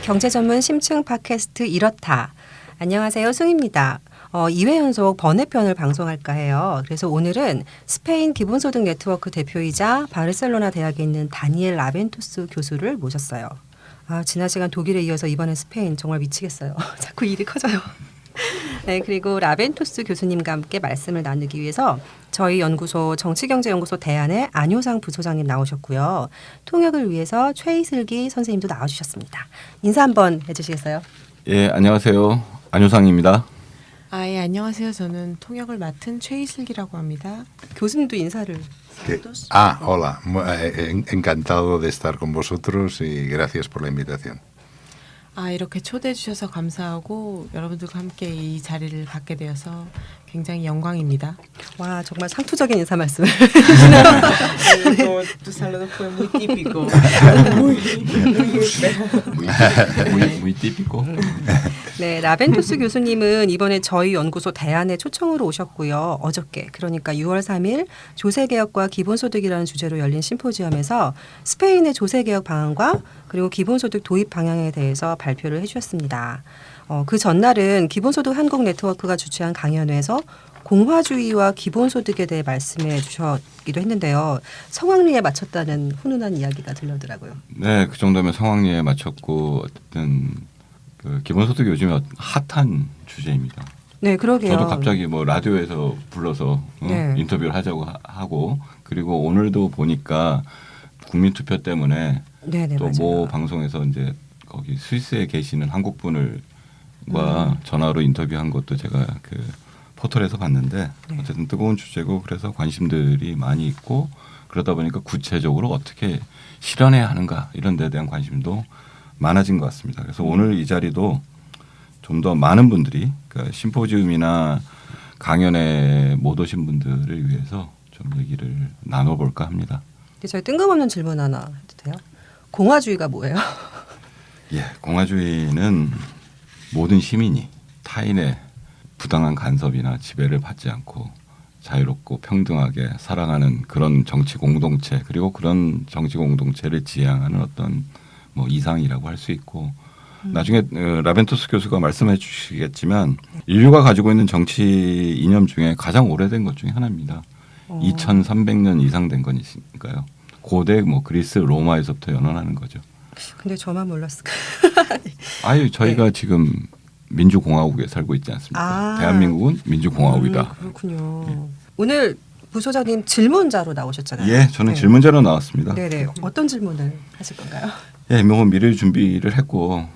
경제 전문 심층 팟캐스트 이렇다. 안녕하세요. 승입니다. 2회 연속 번외편을 방송할까 해요. 그래서 오늘은 스페인 기본소득 네트워크 대표이자 바르셀로나 대학에 있는 다니엘 라벤토스 교수를 모셨어요. 지난 시간 독일에 이어서 이번엔 스페인 정말 미치겠어요. 자꾸 일이 커져요. 네, 그리고 라벤토스 교수님과 함께 말씀을 나누기 위해서 저희 연구소 정치경제연구소 대안의 안효상 부소장님 나오셨고요. 통역을 위해서 최이슬기 선생님도 나와주셨습니다. 인사 한번 해주시겠어요? 예, 안녕하세요. 안효상입니다. 예, 안녕하세요. 저는 통역을 맡은 최이슬기라고 합니다. 교수님도 인사를. Hola. Encantado de estar con vosotros y gracias por la invitación. 이렇게 초대해 주셔서 감사하고 여러분들과 함께 이 자리를 갖게 되어서 굉장히 영광입니다. 와, 정말 상투적인 인사 말씀을. Tu saludo fue muy típico. muy típico. 네, 라벤토스 교수님은 이번에 저희 연구소 대안에 초청으로 오셨고요. 어저께 그러니까 6월 3일 조세개혁과 기본소득이라는 주제로 열린 심포지엄에서 스페인의 조세개혁 방안과 그리고 기본소득 도입 방향에 대해서 발표를 해주셨습니다. 그 전날은 기본소득 한국 네트워크가 주최한 강연회에서 공화주의와 기본소득에 대해 말씀해 주셨기도 했는데요. 성황리에 맞췄다는 훈훈한 이야기가 들려오더라고요. 네, 그 정도면 성황리에 맞췄고 어쨌든 그 기본소득이 요즘에 핫한 주제입니다. 네, 그러게요. 저도 갑자기 뭐 라디오에서 불러서 네. 인터뷰를 하자고 하고 그리고 오늘도 보니까 국민투표 때문에 네네, 또 맞아요. 모 방송에서 이제 거기 스위스에 계시는 한국분과 전화로 인터뷰한 것도 제가 그 포털에서 봤는데 어쨌든 뜨거운 주제고 그래서 관심들이 많이 있고 그러다 보니까 구체적으로 어떻게 실현해야 하는가 이런 데에 대한 관심도 많아진 것 같습니다. 그래서 오늘 이 자리도 좀 더 많은 분들이 그러니까 심포지움이나 강연에 못 오신 분들을 위해서 좀 얘기를 나눠볼까 합니다. 저희 뜬금없는 질문 하나 해도 돼요? 공화주의가 뭐예요? 예, 공화주의는 모든 시민이 타인의 부당한 간섭이나 지배를 받지 않고 자유롭고 평등하게 살아가는 그런 정치 공동체 그리고 그런 정치 공동체를 지향하는 어떤 뭐 이상이라고 할 수 있고 나중에 라벤토스 교수가 말씀해 주시겠지만 인류가 가지고 있는 정치 이념 중에 가장 오래된 것 중에 하나입니다. 2300년 이상 된 거니까요. 고대 뭐 그리스 로마에서부터 연원하는 거죠. 근데 저만 몰랐을까? 저희가 지금 민주공화국에 살고 있지 않습니까? 대한민국은 민주공화국이다. 그렇군요. 오늘 부소장님 질문자로 나오셨잖아요. 예, 저는 질문자로 나왔습니다. 네네. 어떤 질문을 하실 건가요? 예, 뭐 미리 준비를 했고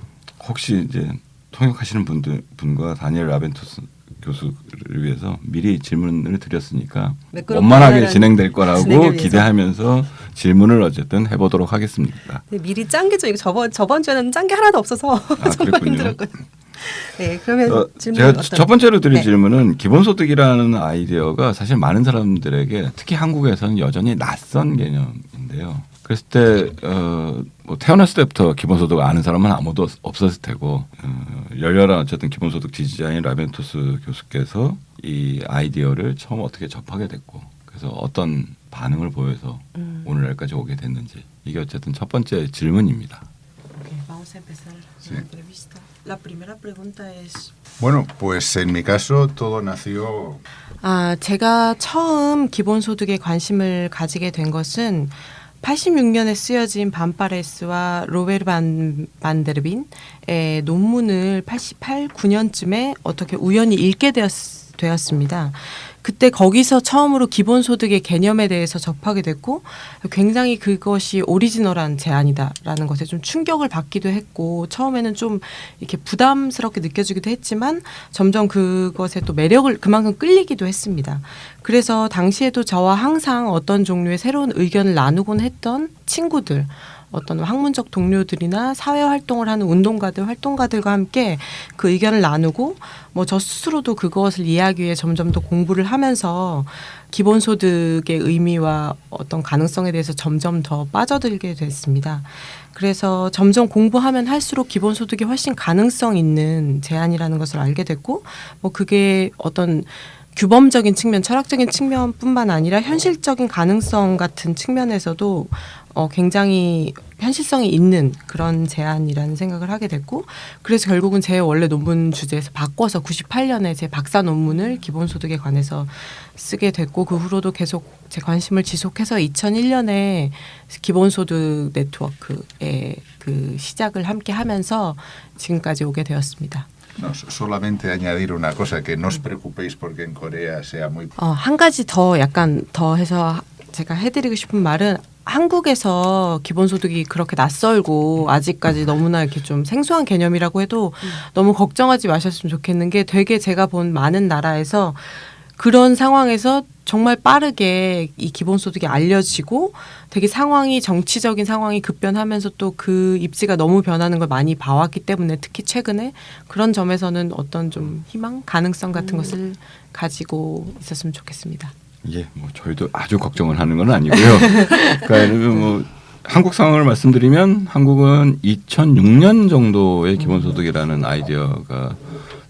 혹시 이제 통역하시는 분과 다니엘 라벤토스 교수를 위해서 미리 질문을 드렸으니까 원만하게 진행될 거라고 기대하면서 질문을 어쨌든 해보도록 하겠습니다. 네, 미리 짠 게 좀 저번 주에는 짠 게 하나도 없어서 정말 힘들었거든요. 네, 그러면 질문 제가 첫 번째로 드릴 질문은 기본소득이라는 아이디어가 사실 많은 사람들에게 특히 한국에서는 여전히 낯선 개념인데요. 그랬을 때 뭐 태어났을 때부터 기본소득 아는 사람은 아무도 없었을 테고 열렬한 어쨌든 기본소득 지지자인 라벤토스 교수께서 이 아이디어를 처음 어떻게 접하게 됐고 그래서 어떤 반응을 보여서 오늘날까지 오게 됐는지 이게 어쨌든 첫 번째 질문입니다. Vamos a empezar la entrevista. La primera pregunta es Bueno, pues en mi caso todo nació. 제가 처음 기본소득에 관심을 가지게 된 것은 86년에 쓰여진 반파레스와 로베르 반데르빈의 논문을 88, 9년쯤에 어떻게 우연히 읽게 되었습니다. 그때 거기서 처음으로 기본소득의 개념에 대해서 접하게 됐고 굉장히 그것이 오리지널한 제안이다라는 것에 좀 충격을 받기도 했고 처음에는 좀 이렇게 부담스럽게 느껴지기도 했지만 점점 그것에 또 매력을 그만큼 끌리기도 했습니다. 그래서 당시에도 저와 항상 어떤 종류의 새로운 의견을 나누곤 했던 친구들 어떤 학문적 동료들이나 사회 활동을 하는 운동가들, 활동가들과 함께 그 의견을 나누고 뭐 저 스스로도 그것을 이해하기 위해 점점 더 공부를 하면서 기본소득의 의미와 어떤 가능성에 대해서 점점 더 빠져들게 됐습니다. 그래서 점점 공부하면 할수록 기본소득이 훨씬 가능성 있는 제안이라는 것을 알게 됐고 뭐 그게 어떤 규범적인 측면, 철학적인 측면뿐만 아니라 현실적인 가능성 같은 측면에서도 굉장히 현실성이 있는 그런 제안이라는 생각을 하게 됐고 그래서 결국은 제 원래 논문 주제에서 바꿔서 98년에 제 박사 논문을 기본소득에 관해서 쓰게 됐고 그 후로도 계속 제 관심을 지속해서 2001년에 기본소득 네트워크의 그 시작을 함께 하면서 지금까지 오게 되었습니다. No, solamente añadir una cosa, que no os preocupéis porque en Corea sea muy... 한 가지 더 약간 더 해서 제가 해드리고 싶은 말은 한국에서 기본소득이 그렇게 낯설고 아직까지 너무나 이렇게 좀 생소한 개념이라고 해도 너무 걱정하지 마셨으면 좋겠는 게 되게 제가 본 많은 나라에서 그런 상황에서 정말 빠르게 이 기본소득이 알려지고 되게 상황이 정치적인 상황이 급변하면서 또 그 입지가 너무 변하는 걸 많이 봐왔기 때문에 특히 최근에 그런 점에서는 어떤 좀 희망, 가능성 같은 것을 가지고 있었으면 좋겠습니다. 예, 뭐 저희도 아주 걱정을 하는 건 아니고요. 그러니까 뭐 한국 상황을 말씀드리면 한국은 2006년 정도의 기본소득이라는 아이디어가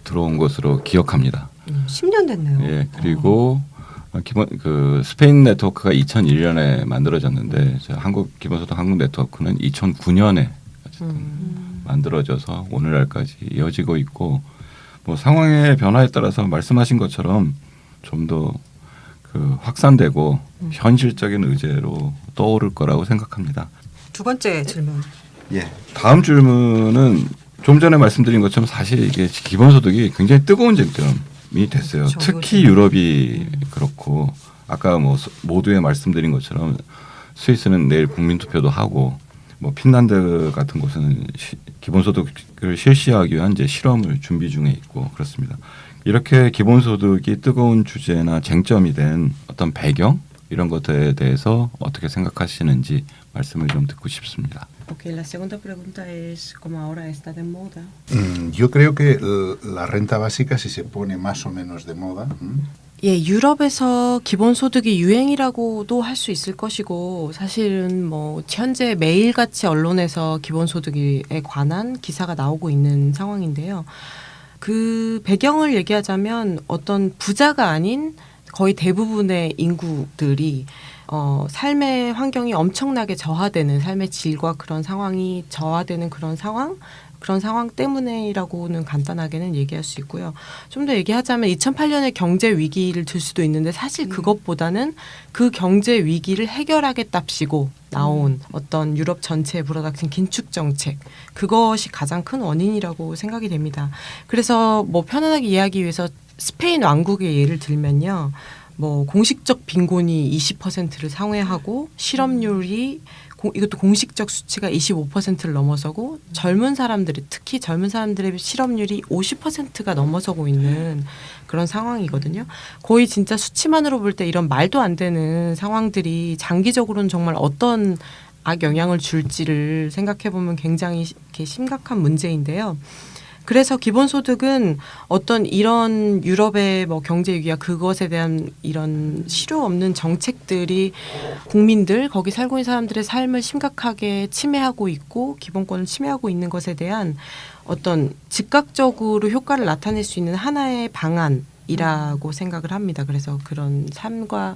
들어온 것으로 기억합니다. 10년 됐네요. 예, 그리고 기본 그 스페인 네트워크가 2001년에 만들어졌는데 한국 기본소득 한국 네트워크는 2009년에 만들어져서 오늘날까지 이어지고 있고 뭐 상황의 변화에 따라서 말씀하신 것처럼 좀 더 그 확산되고 현실적인 의제로 떠오를 거라고 생각합니다. 두 번째 질문. 예. 다음 질문은 좀 전에 말씀드린 것처럼 사실 이게 기본소득이 굉장히 뜨거운 쟁점이 됐어요. 그렇죠. 특히 유럽이 그렇고 아까 뭐 모두에 말씀드린 것처럼 스위스는 내일 국민투표도 하고 뭐 핀란드 같은 곳은 기본소득을 실시하기 위한 이제 실험을 준비 중에 있고 그렇습니다. 이렇게 기본소득이 뜨거운 주제나 쟁점이 된 어떤 배경 이런 것에 대해서 어떻게 생각하시는지 말씀을 좀 듣고 싶습니다. Okay, la segunda pregunta es como ahora está de moda. Yo creo que la renta básica si se pone más o menos de moda. 예, 유럽에서 기본소득이 유행이라고도 할 수 있을 것이고 사실은 뭐 현재 매일같이 언론에서 기본소득에 관한 기사가 나오고 있는 상황인데요. 그 배경을 얘기하자면 어떤 부자가 아닌 거의 대부분의 인구들이 삶의 환경이 엄청나게 저하되는 삶의 질과 그런 상황이 저하되는 그런 상황 때문에라고는 간단하게는 얘기할 수 있고요. 좀 더 얘기하자면 2008년에 경제 위기를 들 수도 있는데 사실 그것보다는 그 경제 위기를 해결하겠답시고 나온 어떤 유럽 전체에 불어닥친 긴축 정책 그것이 가장 큰 원인이라고 생각이 됩니다. 그래서 뭐 편안하게 이해하기 위해서 스페인 왕국의 예를 들면요. 뭐 공식적 빈곤이 20%를 상회하고 실업률이 이것도 공식적 수치가 25%를 넘어서고 젊은 사람들이 특히 젊은 사람들의 실업률이 50%가 넘어서고 있는 그런 상황이거든요. 거의 진짜 수치만으로 볼 때 이런 말도 안 되는 상황들이 장기적으로는 정말 어떤 악영향을 줄지를 생각해 보면 굉장히 이렇게 심각한 문제인데요. 그래서 기본소득은 어떤 이런 유럽의 뭐 경제 위기와 그것에 대한 이런 실효 없는 정책들이 국민들 거기 살고 있는 사람들의 삶을 심각하게 침해하고 있고 기본권을 침해하고 있는 것에 대한 어떤 즉각적으로 효과를 나타낼 수 있는 하나의 방안이라고 생각을 합니다. 그래서 그런 삶과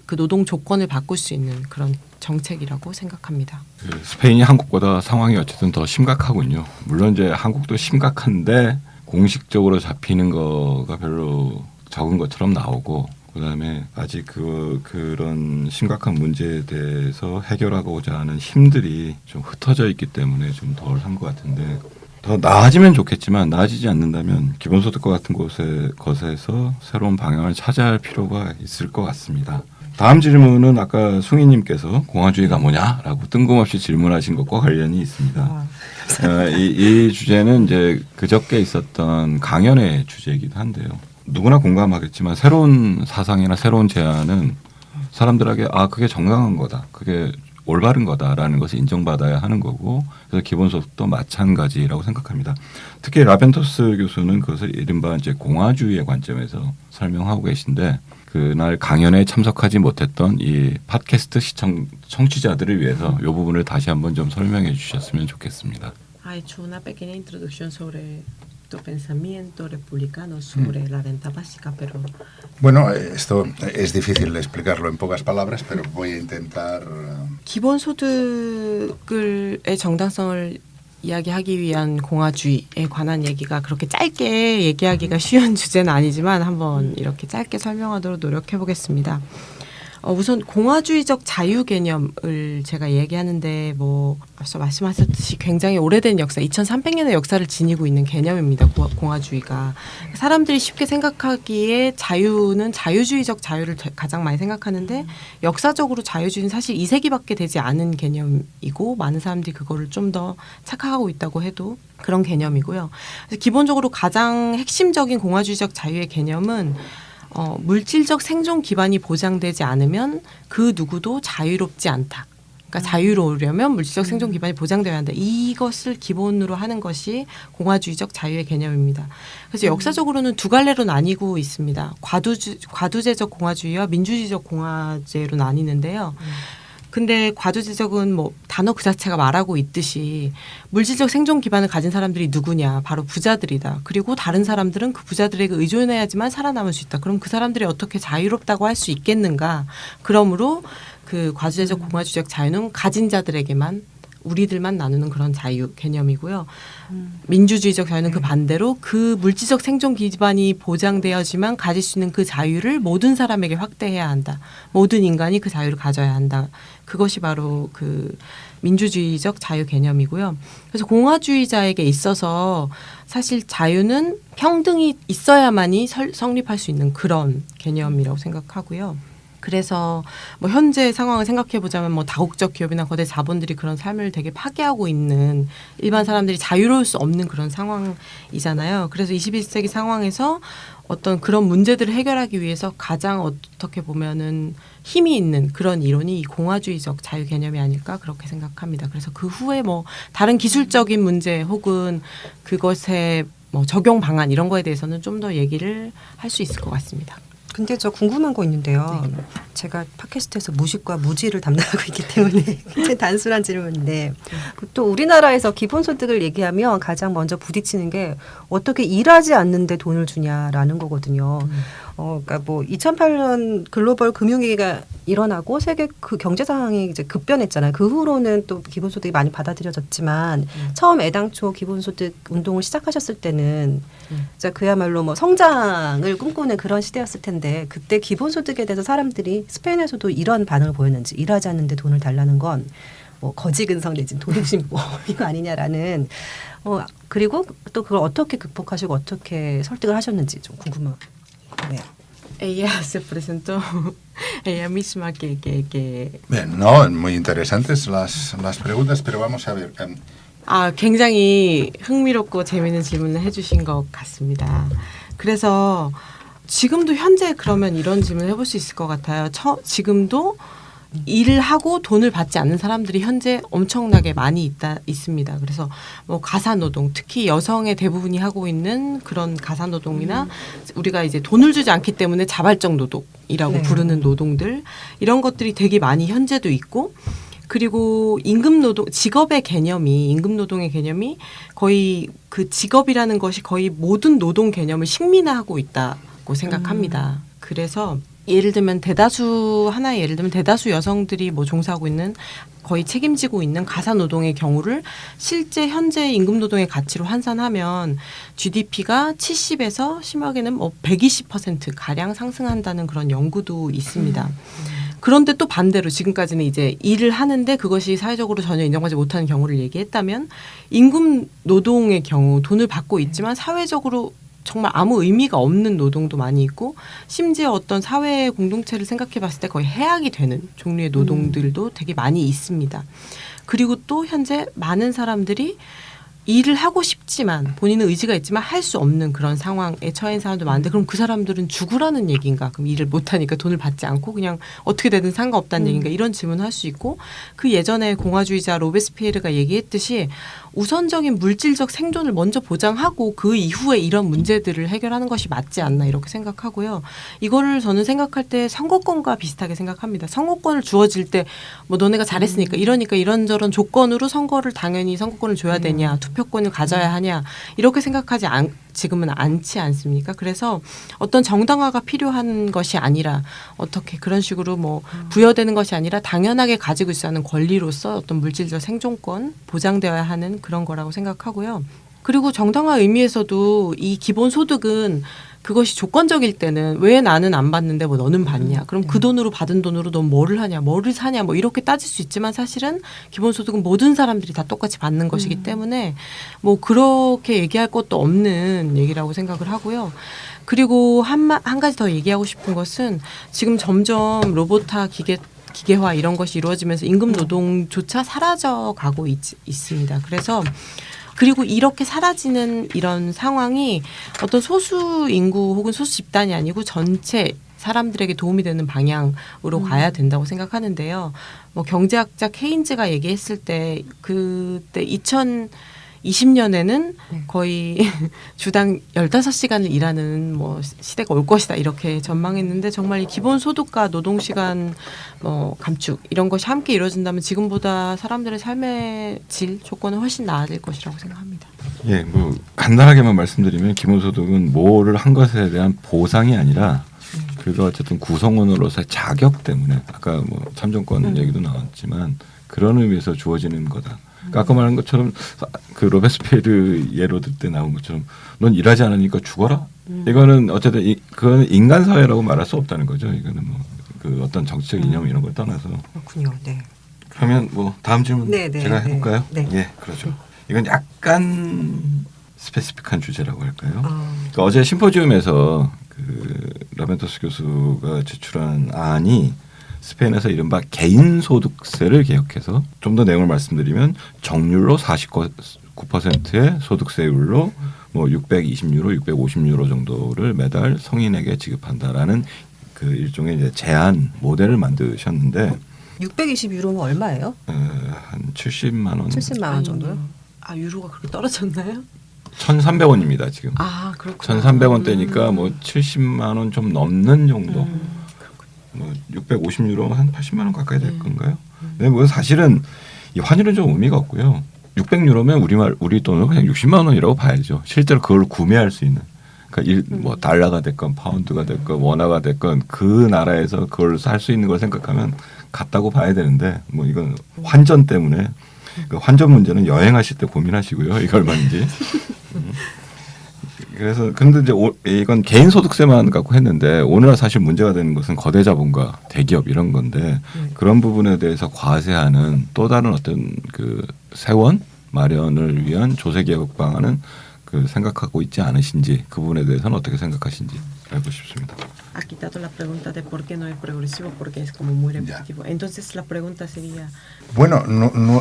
그 노동 조건을 바꿀 수 있는 그런 정책이라고 생각합니다. 스페인이 한국보다 상황이 어쨌든 더 심각하군요. 물론 이제 한국도 심각한데 공식적으로 잡히는 거가 별로 적은 것처럼 나오고 그다음에 아직 그런 심각한 문제에 대해서 해결하고자 하는 힘들이 좀 흩어져 있기 때문에 좀 덜한 것 같은데 더 나아지면 좋겠지만 나아지지 않는다면 기본소득과 같은 것에서 새로운 방향을 찾아야 할 필요가 있을 것 같습니다. 다음 질문은 아까 숭이님께서 공화주의가 뭐냐라고 뜬금없이 질문하신 것과 관련이 있습니다. 이 주제는 이제 그저께 있었던 강연의 주제이기도 한데요. 누구나 공감하겠지만 새로운 사상이나 새로운 제안은 사람들에게 그게 정당한 거다. 그게 올바른 거다라는 것을 인정받아야 하는 거고 그래서 기본소득도 마찬가지라고 생각합니다. 특히 라벤토스 교수는 그것을 이른바 이제 공화주의의 관점에서 설명하고 계신데 그날 강연에 참석하지 못했던 이 팟캐스트 청취자들을 위해서 이 부분을 다시 한번 좀 설명해 주셨으면 좋겠습니다. Ha hecho una pequeña introducción sobre pensamiento republicano sobre la renta básica, pero Bueno, esto es difícil de explicarlo en pocas palabras, pero voy a intentar. 기본소득의 정당성을 이야기하기 위한 공화주의에 관한 얘기가 그렇게 짧게 얘기하기가 쉬운 주제는 아니지만 한번 이렇게 짧게 설명하도록 노력해 보겠습니다. 우선 공화주의적 자유 개념을 제가 얘기하는데 뭐 앞서 말씀하셨듯이 굉장히 오래된 역사, 2300년의 역사를 지니고 있는 개념입니다. 공화주의가. 사람들이 쉽게 생각하기에 자유는 자유주의적 자유를 가장 많이 생각하는데 역사적으로 자유주의는 사실 2세기밖에 되지 않은 개념이고 많은 사람들이 그거를 좀 더 착각하고 있다고 해도 그런 개념이고요. 그래서 기본적으로 가장 핵심적인 공화주의적 자유의 개념은 물질적 생존 기반이 보장되지 않으면 그 누구도 자유롭지 않다. 그러니까 자유로우려면 물질적 생존 기반이 보장되어야 한다. 이것을 기본으로 하는 것이 공화주의적 자유의 개념입니다. 그래서 역사적으로는 두 갈래로 나뉘고 있습니다. 과두제적 공화주의와 민주주의적 공화제로 나뉘는데요. 근데 과두제적은 뭐 단어 그 자체가 말하고 있듯이 물질적 생존 기반을 가진 사람들이 누구냐? 바로 부자들이다. 그리고 다른 사람들은 그 부자들에게 의존해야지만 살아남을 수 있다. 그럼 그 사람들이 어떻게 자유롭다고 할 수 있겠는가? 그러므로 그 과두제적 공화주의적 자유는 가진 자들에게만 우리들만 나누는 그런 자유 개념이고요. 민주주의적 자유는 그 반대로 그 물질적 생존 기반이 보장되어야지만 가질 수 있는 그 자유를 모든 사람에게 확대해야 한다. 모든 인간이 그 자유를 가져야 한다. 그것이 바로 그 민주주의적 자유 개념이고요. 그래서 공화주의자에게 있어서 사실 자유는 평등이 있어야만이 성립할 수 있는 그런 개념이라고 생각하고요. 그래서 뭐 현재 상황을 생각해 보자면 뭐 다국적 기업이나 거대 자본들이 그런 삶을 되게 파괴하고 있는 일반 사람들이 자유로울 수 없는 그런 상황이잖아요. 그래서 21세기 상황에서 어떤 그런 문제들을 해결하기 위해서 가장 어떻게 보면은 힘이 있는 그런 이론이 이 공화주의적 자유 개념이 아닐까 그렇게 생각합니다. 그래서 그 후에 뭐 다른 기술적인 문제 혹은 그것의 뭐 적용 방안 이런 거에 대해서는 좀 더 얘기를 할 수 있을 것 같습니다. 근데 저 궁금한 거 있는데요. 네. 제가 팟캐스트에서 무식과 무지를 담당하고 있기 때문에 굉장히 단순한 질문인데 또 우리나라에서 기본소득을 얘기하면 가장 먼저 부딪히는 게 어떻게 일하지 않는데 돈을 주냐라는 거거든요. 그러니까 뭐 2008년 글로벌 금융위기가 일어나고 세계 그 경제 상황이 이제 급변했잖아요. 그 후로는 또 기본소득이 많이 받아들여졌지만 처음 애당초 기본소득 운동을 시작하셨을 때는 진짜 그야말로 뭐 성장을 꿈꾸는 그런 시대였을 텐데 그때 기본소득에 대해서 사람들이 스페인에서도 이런 반응을 보였는지 일하지 않는데 돈을 달라는 건 뭐 거지근성 내지는 도둑심 뭐 이거 아니냐라는 그리고 또 그걸 어떻게 극복하시고 어떻게 설득을 하셨는지 좀 궁금해요. Ella se presentó ella misma que Bien, no, muy interesantes las preguntas, pero vamos a ver. 굉장히 흥미롭고 재미있는 질문을 해주신 것 같습니다. 그래서 지금도 현재 그러면 이런 질문을 해볼 수 있을 것 같아요. 지금도 일을 하고 돈을 받지 않는 사람들이 현재 엄청나게 많이 있습니다. 그래서 뭐 가사노동, 특히 여성의 대부분이 하고 있는 그런 가사노동이나 우리가 이제 돈을 주지 않기 때문에 자발적 노동이라고 네. 부르는 노동들 이런 것들이 되게 많이 현재도 있고 그리고 임금노동, 직업의 개념이, 임금노동의 개념이 거의 그 직업이라는 것이 거의 모든 노동 개념을 식민화하고 있다고 생각합니다. 그래서 예를 들면 하나의 예를 들면 대다수 여성들이 뭐 종사하고 있는 거의 책임지고 있는 가사노동의 경우를 실제 현재 임금노동의 가치로 환산하면 GDP가 70에서 심하게는 뭐 120% 가량 상승한다는 그런 연구도 있습니다. 그런데 또 반대로 지금까지는 이제 일을 하는데 그것이 사회적으로 전혀 인정받지 못하는 경우를 얘기했다면 임금 노동의 경우 돈을 받고 있지만 사회적으로 정말 아무 의미가 없는 노동도 많이 있고 심지어 어떤 사회 공동체를 생각해 봤을 때 거의 해악이 되는 종류의 노동들도 되게 많이 있습니다. 그리고 또 현재 많은 사람들이 일을 하고 싶지만 본인은 의지가 있지만 할 수 없는 그런 상황에 처한 사람도 많은데 그럼 그 사람들은 죽으라는 얘기인가? 그럼 일을 못하니까 돈을 받지 않고 그냥 어떻게 되든 상관없다는 얘기인가? 이런 질문을 할 수 있고 그 예전에 공화주의자 로베스피에르가 얘기했듯이 우선적인 물질적 생존을 먼저 보장하고 그 이후에 이런 문제들을 해결하는 것이 맞지 않나 이렇게 생각하고요. 이거를 저는 생각할 때 선거권과 비슷하게 생각합니다. 선거권을 주어질 때 뭐 너네가 잘했으니까 이러니까 이런저런 조건으로 선거를 당연히 선거권을 줘야 되냐, 투표권을 가져야 하냐 이렇게 생각하지 지금은 않지 않습니까? 그래서 어떤 정당화가 필요한 것이 아니라 어떻게 그런 식으로 뭐 부여되는 것이 아니라 당연하게 가지고 있어야 하는 권리로서 어떤 물질적 생존권 보장되어야 하는 그런 거라고 생각하고요. 그리고 정당화 의미에서도 이 기본소득은 그것이 조건적일 때는 왜 나는 안 받는데 뭐 너는 받냐? 그럼 그 돈으로 받은 돈으로 넌 뭐를 하냐? 뭐를 사냐? 뭐 이렇게 따질 수 있지만 사실은 기본소득은 모든 사람들이 다 똑같이 받는 것이기 때문에 뭐 그렇게 얘기할 것도 없는 얘기라고 생각을 하고요. 그리고 한 가지 더 얘기하고 싶은 것은 지금 점점 로봇화 기계화 이런 것이 이루어지면서 임금 노동조차 사라져 가고 있습니다. 그리고 이렇게 사라지는 이런 상황이 어떤 소수 인구 혹은 소수 집단이 아니고 전체 사람들에게 도움이 되는 방향으로 가야 된다고 생각하는데요. 뭐 경제학자 케인즈가 얘기했을 때 그때 2020년에는 거의 주당 15시간을 일하는 뭐 시대가 올 것이다 이렇게 전망했는데 정말 이 기본소득과 노동시간 감축 이런 것이 함께 이루어진다면 지금보다 사람들의 삶의 질 조건은 훨씬 나아질 것이라고 생각합니다. 예, 뭐 간단하게만 말씀드리면 기본소득은 뭐를 한 것에 대한 보상이 아니라 그래도 어쨌든 구성원으로서의 자격 때문에 아까 뭐 참정권 얘기도 나왔지만 그런 의미에서 주어지는 거다. 그러니까 아까 말한 것처럼 그 로베스피에르 예로 들 때 나온 것처럼 넌 일하지 않으니까 죽어라. 이거는 어쨌든 그거는 인간 사회라고 말할 수 없다는 거죠. 이거는 뭐 그 어떤 정치적 이념 이런 걸 떠나서. 그렇군요. 네. 그러면 뭐 다음 질문 제가 해볼까요? 네. 예, 그렇죠. 이건 약간 스페시픽한 주제라고 할까요? 그러니까 어제 심포지움에서 그 라벤토스 교수가 제출한 안이 스페인에서 이른바 개인소득세를 개혁해서 좀 더 내용을 말씀드리면 정률로 49%의 소득세율로 뭐 620유로, 650유로 정도를 매달 성인에게 지급한다라는 그 일종의 이제 제한 모델을 만드셨는데 620유로면 얼마예요? 한 70만 원, 70만 원 정도요? 아 유로가 그렇게 떨어졌나요? 1,300원입니다 지금. 아 그렇구나. 1,300원대니까 뭐 70만 원 좀 넘는 정도. 뭐 650유로 한 80만 원 가까이 될 건가요? 네, 뭐 사실은 이 환율은 좀 의미가 없고요. 600유로면 우리 돈으로 그냥 60만 원이라고 봐야죠. 실제로 그걸 구매할 수 있는. 그러니까 뭐 달러가 됐건 파운드가 됐건 원화가 됐건 그 나라에서 그걸 살 수 있는 걸 생각하면 같다고 봐야 되는데 뭐 이건 환전 때문에 그 환전 문제는 여행하실 때 고민하시고요. 이거 얼마인지. 그래서 근데 이제 이건 개인 소득세만 갖고 했는데 오늘날 사실 문제가 되는 것은 거대 자본과 대기업 이런 건데 그런 부분에 대해서 과세하는 또 다른 어떤 그 세원 마련을 위한 조세 개혁 방안은 그 생각하고 있지 않으신지 그 부분에 대해서는 어떻게 생각하신지 알고 싶습니다. Ha quitado la pregunta de por qué no es progresivo porque es como muy repetitivo. Entonces la pregunta sería Bueno,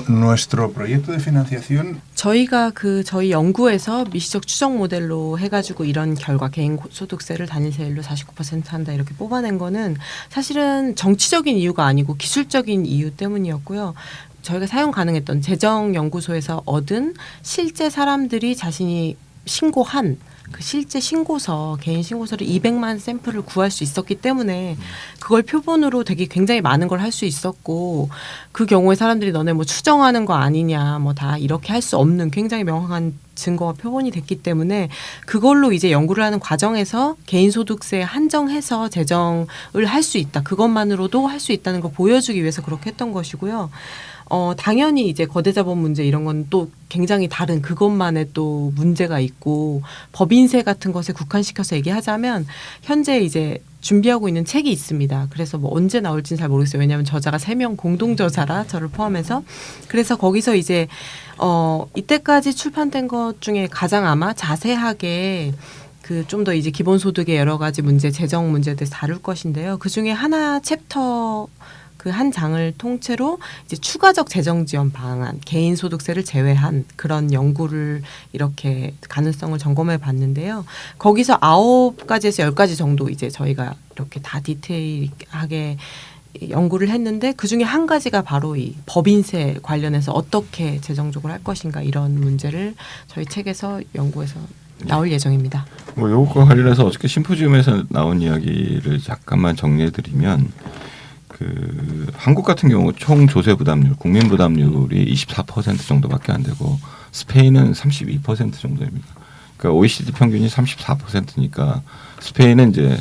nuestro proyecto de financiación 저희가 저희 연구에서 미시적 추정 모델로 해가지고 이런 결과 개인 소득세를 단일세율로 49% 한다 이렇게 뽑아낸 거는 사실은 정치적인 이유가 아니고 기술적인 이유 때문이었고요. 저희가 사용 가능했던 재정연구소에서 얻은 실제 사람들이 자신이 신고한 그 실제 신고서, 개인 신고서를 200만 샘플을 구할 수 있었기 때문에 그걸 표본으로 되게 굉장히 많은 걸 할 수 있었고 그 경우에 사람들이 너네 뭐 추정하는 거 아니냐 뭐 다 이렇게 할 수 없는 굉장히 명확한 증거가 표본이 됐기 때문에 그걸로 이제 연구를 하는 과정에서 개인소득세 한정해서 재정을 할 수 있다. 그것만으로도 할 수 있다는 걸 보여주기 위해서 그렇게 했던 것이고요. 당연히 이제 거대자본 문제 이런 건 또 굉장히 다른 그것만의 또 문제가 있고 법인세 같은 것에 국한시켜서 얘기하자면 현재 이제 준비하고 있는 책이 있습니다. 그래서 뭐 언제 나올지는 잘 모르겠어요. 왜냐하면 저자가 3명 공동저자라 저를 포함해서 그래서 거기서 이제 이때까지 출판된 것 중에 가장 아마 자세하게 그 좀 더 이제 기본소득의 여러 가지 문제, 재정 문제에 대해서 다룰 것인데요. 그 중에 하나 챕터 그 한 장을 통째로 이제 추가적 재정 지원 방안, 개인 소득세를 제외한 그런 연구를 이렇게 가능성을 점검해 봤는데요. 거기서 9가지에서 10가지 정도 이제 저희가 이렇게 다 디테일하게 연구를 했는데 그 중에 한 가지가 바로 이 법인세 관련해서 어떻게 재정적으로 할 것인가 이런 문제를 저희 책에서 연구해서 나올 예정입니다. 뭐 요것과 관련해서 어저께 심포지움에서 나온 이야기를 잠깐만 정리해드리면 그 한국 같은 경우 총 조세 부담률, 국민 부담률이 24% 정도밖에 안 되고 스페인은 32% 정도입니다. 그러니까 OECD 평균이 34%니까 스페인은 이제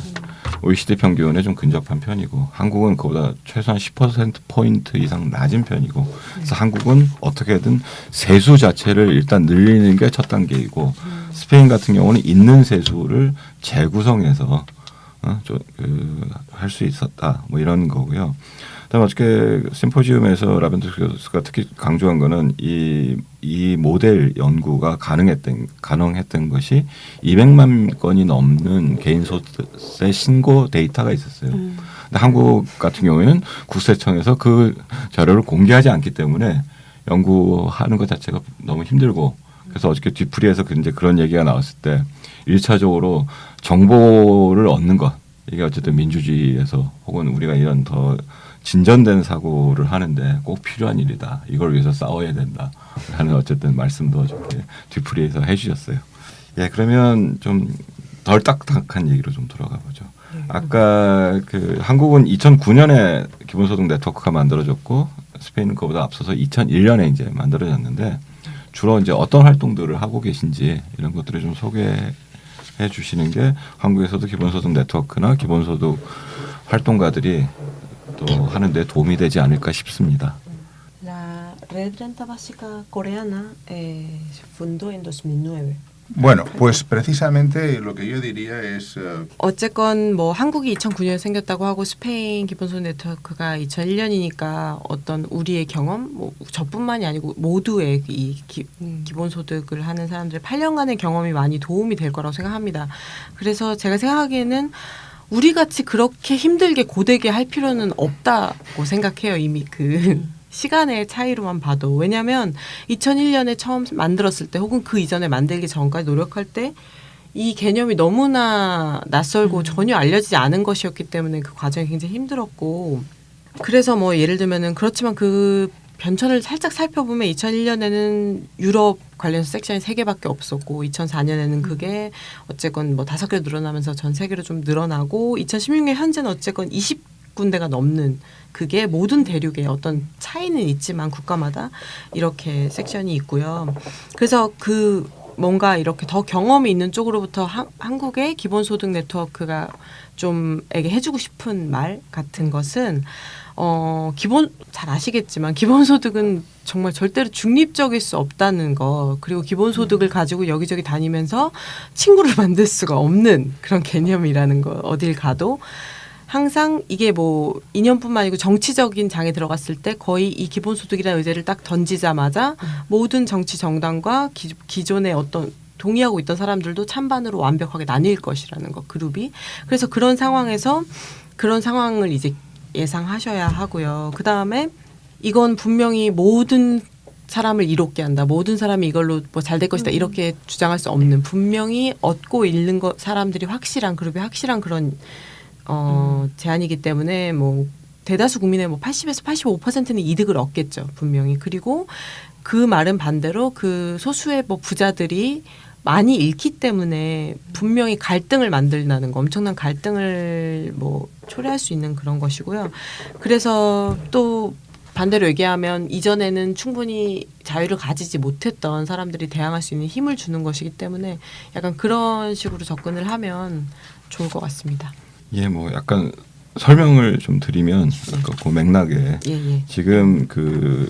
OECD 평균에 좀 근접한 편이고 한국은 그보다 최소한 10%포인트 이상 낮은 편이고 그래서 한국은 어떻게든 세수 자체를 일단 늘리는 게 첫 단계이고 스페인 같은 경우는 있는 세수를 재구성해서 할 수 있었다 뭐 이런 거고요. 그다음에 어저께 심포지움에서 라벤더 교수가 특히 강조한 거는 이 모델 연구가 가능했던 것이 200만 건이 넘는 개인소득세 신고 데이터가 있었어요. 근데 한국 같은 경우에는 국세청에서 그 자료를 공개하지 않기 때문에 연구하는 것 자체가 너무 힘들고 그래서 어저께 뒤풀이에서 이제 그런 얘기가 나왔을 때 1차적으로 정보를 얻는 것 이게 어쨌든 민주주의에서 혹은 우리가 이런 더 진전된 사고를 하는데 꼭 필요한 일이다. 이걸 위해서 싸워야 된다. 라는 어쨌든 말씀도 어저께 뒤풀이에서 해주셨어요. 예, 그러면 좀 덜 딱딱한 얘기로 좀 돌아가 보죠. 아까 그 한국은 2009년에 기본소득 네트워크가 만들어졌고 스페인은 그보다 앞서서 2001년에 이제 만들어졌는데 주로 이제 어떤 활동들을 하고 계신지 이런 것들을 좀 소개해 주시는 게 한국에서도 기본소득 네트워크나 기본소득 활동가들이 또 하는데 도움이 되지 않을까 싶습니다. La Red Renta Básica Coreana se fundó en 2009. Bueno, pues precisamente lo que yo diría es 어쨌건 뭐 한국이 2009년에 생겼다고 하고 스페인 기본소득 네트워크가 2001년이니까 어떤 우리의 경험, 뭐 저뿐만이 아니고 모두의 이 기본소득을 하는 사람들의 8년간의 경험이 많이 도움이 될 거라고 생각합니다. 그래서 제가 생각하기에는 우리 같이 그렇게 힘들게 고되게 할 필요는 없다고 생각해요. 이미 그 시간의 차이로만 봐도. 왜냐하면 2001년에 처음 만들었을 때 혹은 그 이전에 만들기 전까지 노력할 때 이 개념이 너무나 낯설고 전혀 알려지지 않은 것이었기 때문에 그 과정이 굉장히 힘들었고 그래서 뭐 예를 들면은 그렇지만 그 변천을 살짝 살펴보면 2001년에는 유럽 관련해서 섹션이 3개밖에 없었고 2004년에는 그게 어쨌건 뭐 5개 늘어나면서 전 세계로 좀 늘어나고 2016년 현재는 어쨌건 20군데가 넘는 그게 모든 대륙에 어떤 차이는 있지만 국가마다 이렇게 섹션이 있고요. 그래서 그 뭔가 이렇게 더 경험이 있는 쪽으로부터 한국의 기본소득 네트워크가 좀 에게 해주고 싶은 말 같은 것은 기본 잘 아시겠지만 기본소득은 정말 절대로 중립적일 수 없다는 거 그리고 기본소득을 가지고 여기저기 다니면서 친구를 만들 수가 없는 그런 개념이라는 거 어딜 가도 항상 이게 뭐 인연뿐만 아니고 정치적인 장에 들어갔을 때 거의 이 기본소득이라는 의제를 딱 던지자마자 모든 정치 정당과 기존의 어떤 동의하고 있던 사람들도 찬반으로 완벽하게 나뉠 것이라는 거 그룹이 그래서 그런 상황에서 그런 상황을 이제 예상하셔야 하고요. 그다음에 이건 분명히 모든 사람을 이롭게 한다. 모든 사람이 이걸로 뭐 잘 될 것이다. 이렇게 주장할 수 없는 분명히 얻고 잃는 것 사람들이 확실한 그룹이 확실한 그런 제한이기 때문에 뭐 대다수 국민의 뭐 80에서 85%는 이득을 얻겠죠. 분명히. 그리고 그 말은 반대로 그 소수의 뭐 부자들이 많이 잃기 때문에 분명히 갈등을 만든다는 거, 엄청난 갈등을 뭐 초래할 수 있는 그런 것이고요. 그래서 또 반대로 얘기하면 이전에는 충분히 자유를 가지지 못했던 사람들이 대항할 수 있는 힘을 주는 것이기 때문에 약간 그런 식으로 접근을 하면 좋을 것 같습니다. 예, 뭐 약간 설명을 좀 드리면 아까 그 맥락에 지금 그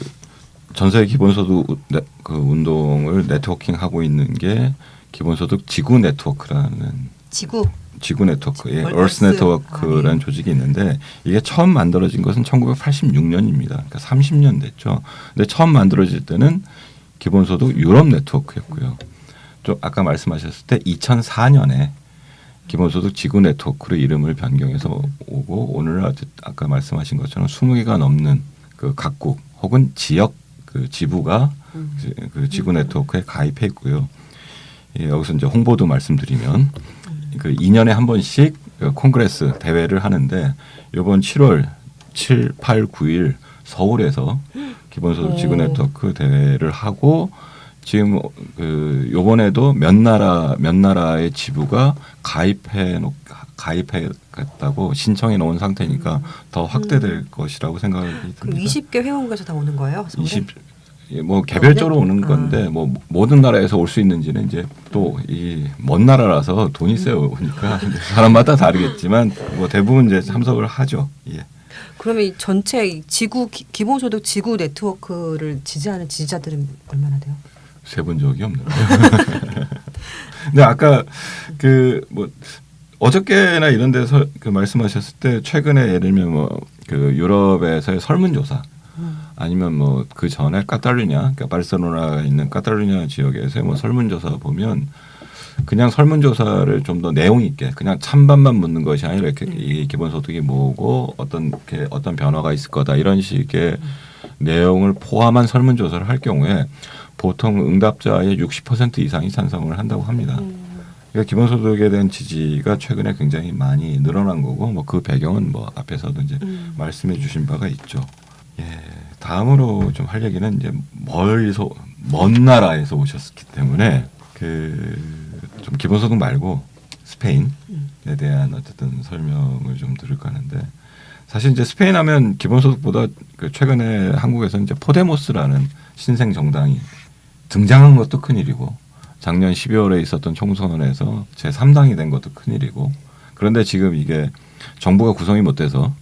전세 기본소득 그 운동을 네트워킹하고 있는 게 기본소득 지구 네트워크라는 지구 네트워크, 예, Earth 네트워크라는 조직이 있는데 이게 처음 만들어진 것은 1986년입니다. 그러니까 30년 됐죠. 근데 처음 만들어질 때는 기본소득 유럽 네트워크였고요. 좀 아까 말씀하셨을 때 2004년에 기본소득 지구 네트워크로 이름을 변경해서 오고 오늘 아까 말씀하신 것처럼 20개가 넘는 그 각국 혹은 지역 그 지부가 그 지구 네트워크에 가입해 있고요. 예, 여기서 이제 홍보도 말씀드리면 그 2년에 한 번씩 그 콩그레스 대회를 하는데 이번 7월 7, 8, 9일 서울에서 기본소득 지구 네트워크 대회를 하고 지금 그 요번에도 몇 나라의 지부가 가입했다고 신청해 놓은 상태니까 더 확대될 것이라고 생각이 그럼 듭니다. 20개 회원국에서 다 오는 거예요? 서울에? 뭐 개별적으로 오는 건데 뭐 모든 나라에서 올 수 있는지는 이제 또 이 먼 나라라서 돈이 세우니까 사람마다 다르겠지만 뭐 대부분 이제 참석을 하죠. 예. 그러면 이 전체 이 지구 기본소득 지구 네트워크를 지지하는 지지자들은 얼마나 돼요? 세본 적이 없는데. 근데 아까 그 뭐 어저께나 이런 데서 그 말씀하셨을 때 최근에 예를 들면 뭐 그 유럽에서의 설문조사 아니면 뭐 그 전에 카탈루냐, 그러니까 바르셀로나가 있는 카탈루냐 지역에서의 뭐 설문조사 보면 그냥 설문조사를 좀 더 내용 있게 그냥 찬반만 묻는 것이 아니라 이렇게 이 기본소득이 뭐고 어떤 변화가 있을 거다 이런 식의 내용을 포함한 설문조사를 할 경우에 보통 응답자의 60% 이상이 찬성을 한다고 합니다. 그러니까 기본소득에 대한 지지가 최근에 굉장히 많이 늘어난 거고 뭐 그 배경은 뭐 앞에서도 이제 말씀해 주신 바가 있죠. 예, 다음으로 좀 할 얘기는 이제 먼 나라에서 오셨기 때문에 그 좀 기본소득 말고 스페인에 대한 어쨌든 설명을 좀 드릴까 하는데 사실 이제 스페인 하면 기본소득보다 그 최근에 한국에서 이제 포데모스라는 신생 정당이 등장한 것도 큰일이고 작년 12월에 있었던 총선에서 제3당이 된 것도 큰일이고 그런데 지금 이게 정부가 구성이 못 돼서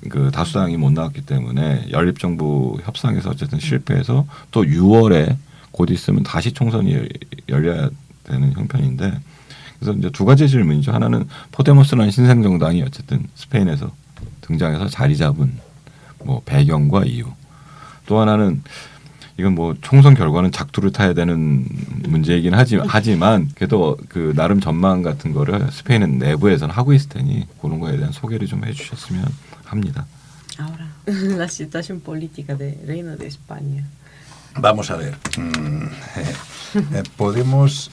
그 다수당이 못 나왔기 때문에 연립정부 협상에서 어쨌든 실패해서 또 6월에 곧 있으면 다시 총선이 열려야 되는 형편인데 그래서 이제 두 가지 질문이죠. 하나는 포데모스라는 신생 정당이 어쨌든 스페인에서 등장해서 자리 잡은 뭐 배경과 이유. 또 하나는 이건 뭐 총선 결과는 작두를 타야 되는 문제이긴 하지만 그래도 그 나름 전망 같은 거를 스페인 내부에서는 하고 있을 테니 그런 거에 대한 소개를 좀 해주셨으면 합니다. Ahora, la situación política del Reino de España. Vamos a ver. Podemos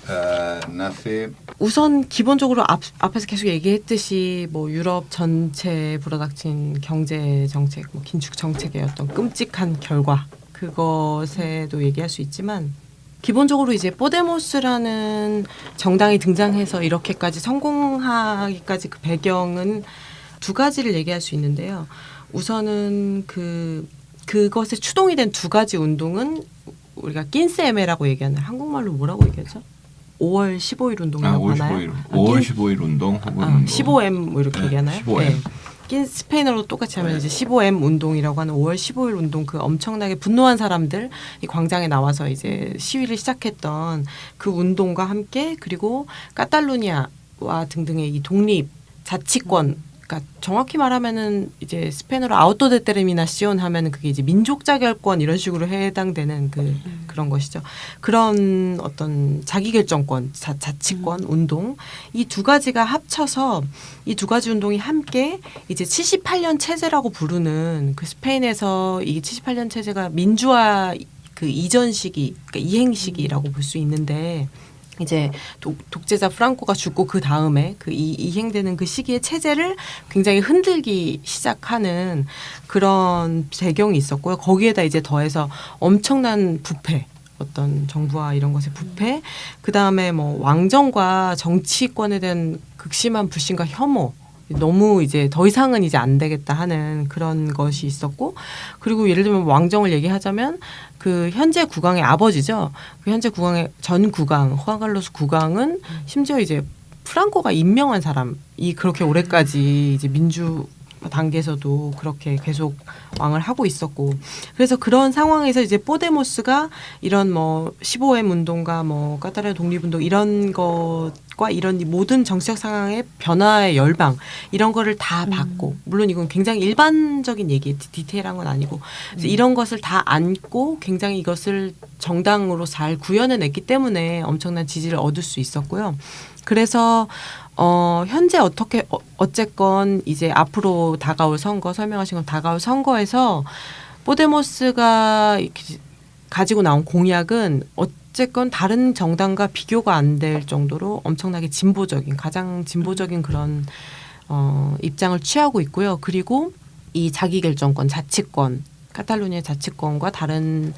nace. 우선 기본적으로 앞에서 계속 얘기했듯이 뭐 유럽 전체 불어닥친 경제 정책, 뭐 긴축 정책의 어떤 끔찍한 결과 그것에도 얘기할 수 있지만 기본적으로 이제 포데모스라는 정당이 등장해서 이렇게까지 성공하기까지 그 배경은 두 가지를 얘기할 수 있는데요. 우선은 그것에 추동이 된 두 가지 운동은 우리가 낀세에메라고 얘기하는 한국말로 뭐라고 얘기하죠? 5월 15일 운동이라고 하나요? 5월 15일 운동 혹은 15M 뭐 이렇게 얘기하나요? 15M. 네. 낀 스페인어로 똑같이 하면 이제 15M 운동이라고 하는 5월 15일 운동 그 엄청나게 분노한 사람들 이 광장에 나와서 이제 시위를 시작했던 그 운동과 함께 그리고 카탈루냐와 등등의 이 독립 자치권 그러니까 정확히 말하면은 이제 스페인어로 아우토데테르미나시온 하면은 그게 이제 민족 자결권 이런 식으로 해당되는 그런 것이죠. 그런 어떤 자기결정권, 자치권 운동 이 두 가지가 합쳐서 이 두 가지 운동이 함께 이제 78년 체제라고 부르는 그 스페인에서 이 78년 체제가 민주화 그 이전 시기, 그러니까 이행 시기라고 볼 수 있는데. 이제 독재자 프랑코가 죽고 그 다음에 그 이행되는 그 시기의 체제를 굉장히 흔들기 시작하는 그런 배경이 있었고요. 거기에다 이제 더해서 엄청난 부패, 어떤 정부와 이런 것의 부패, 그 다음에 뭐 왕정과 정치권에 대한 극심한 불신과 혐오. 너무 이제 더 이상은 이제 안 되겠다 하는 그런 것이 있었고 그리고 예를 들면 왕정을 얘기하자면 그 현재 국왕의 아버지죠. 그 현재 국왕의 전 국왕 후안칼로스 국왕은 심지어 이제 프랑코가 임명한 사람이 그렇게 오래까지 이제 민주 단계에서도 그렇게 계속 왕을 하고 있었고 그래서 그런 상황에서 이제 포데모스가 이런 뭐 15M 운동과 뭐 카탈루냐 독립운동 이런 것과 이런 모든 정치적 상황의 변화의 열방 이런 거를 다 받고 물론 이건 굉장히 일반적인 얘기 디테일한 건 아니고 그래서 이런 것을 다 안고 굉장히 이것을 정당으로 잘 구현해냈기 때문에 엄청난 지지를 얻을 수 있었고요. 그래서 현재 어쨌건 이제 앞으로 다가올 선거 설명하신 건 다가올 선거에서 포데모스가 가지고 나온 공약은 어쨌건 다른 정당과 비교가 안 될 정도로 엄청나게 진보적인 가장 진보적인 그런 입장을 취하고 있고요. 그리고 이 자기결정권, 자치권, 카탈루니아 자치권과 다른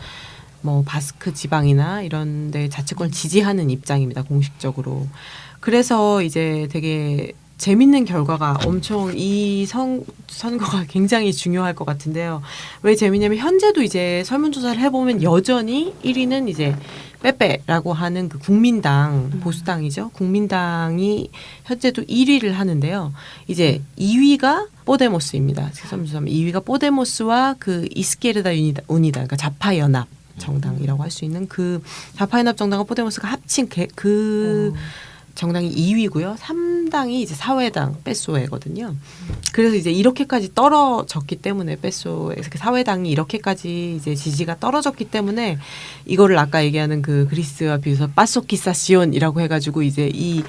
뭐 바스크 지방이나 이런 데 자치권을 지지하는 입장입니다. 공식적으로. 그래서 이제 되게 재밌는 결과가 엄청 이 선거가 굉장히 중요할 것 같은데요. 왜 재밌냐면 현재도 이제 설문조사를 해보면 여전히 1위는 이제 빼빼라고 하는 그 국민당, 보수당이죠. 국민당이 현재도 1위를 하는데요. 이제 2위가 포데모스입니다. 설문조사 2위가 포데모스와 그 이스케르다 우니다, 그러니까 좌파연합 정당이라고 할 수 있는 그 좌파연합 정당과 포데모스가 합친 그 정당이 2위고요. 3당이 이제 사회당 빼소에거든요. 그래서 이제 이렇게까지 떨어졌기 때문에 빼소에 사회당이 이렇게까지 이제 지지가 떨어졌기 때문에 이거를 아까 얘기하는 그 그리스와 비교해서 빠소키사시온이라고 해가지고 이제 이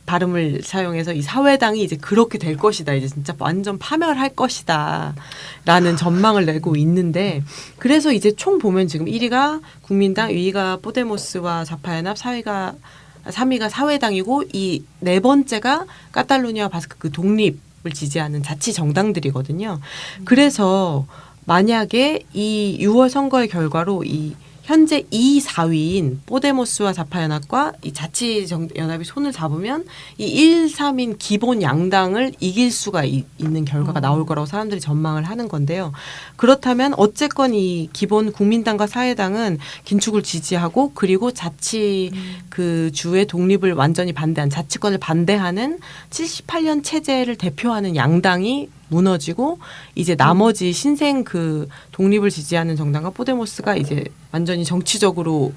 발음을 사용해서 이 사회당이 이제 그렇게 될 것이다. 이제 진짜 완전 파멸할 것이다. 라는 전망을 내고 있는데 그래서 이제 총 보면 지금 1위가 국민당, 2위가 포데모스와 좌파연합, 3위가 사회당이고 이 네 번째가 카탈루니아 바스크 그 독립을 지지하는 자치 정당들이거든요. 그래서 만약에 이 6월 선거의 결과로 이 현재 2, 4위인 포데모스와 좌파연합과 이 자치연합이 손을 잡으면 이 1, 3인 기본 양당을 이길 수가 있는 결과가 나올 거라고 사람들이 전망을 하는 건데요. 그렇다면 어쨌건 이 기본 국민당과 사회당은 긴축을 지지하고 그리고 자치 그 주의 독립을 완전히 반대한 자치권을 반대하는 78년 체제를 대표하는 양당이 무너지고 이제 나머지 신생 그 독립을 지지하는 정당과 포데모스가 이제 완전히 정치적으로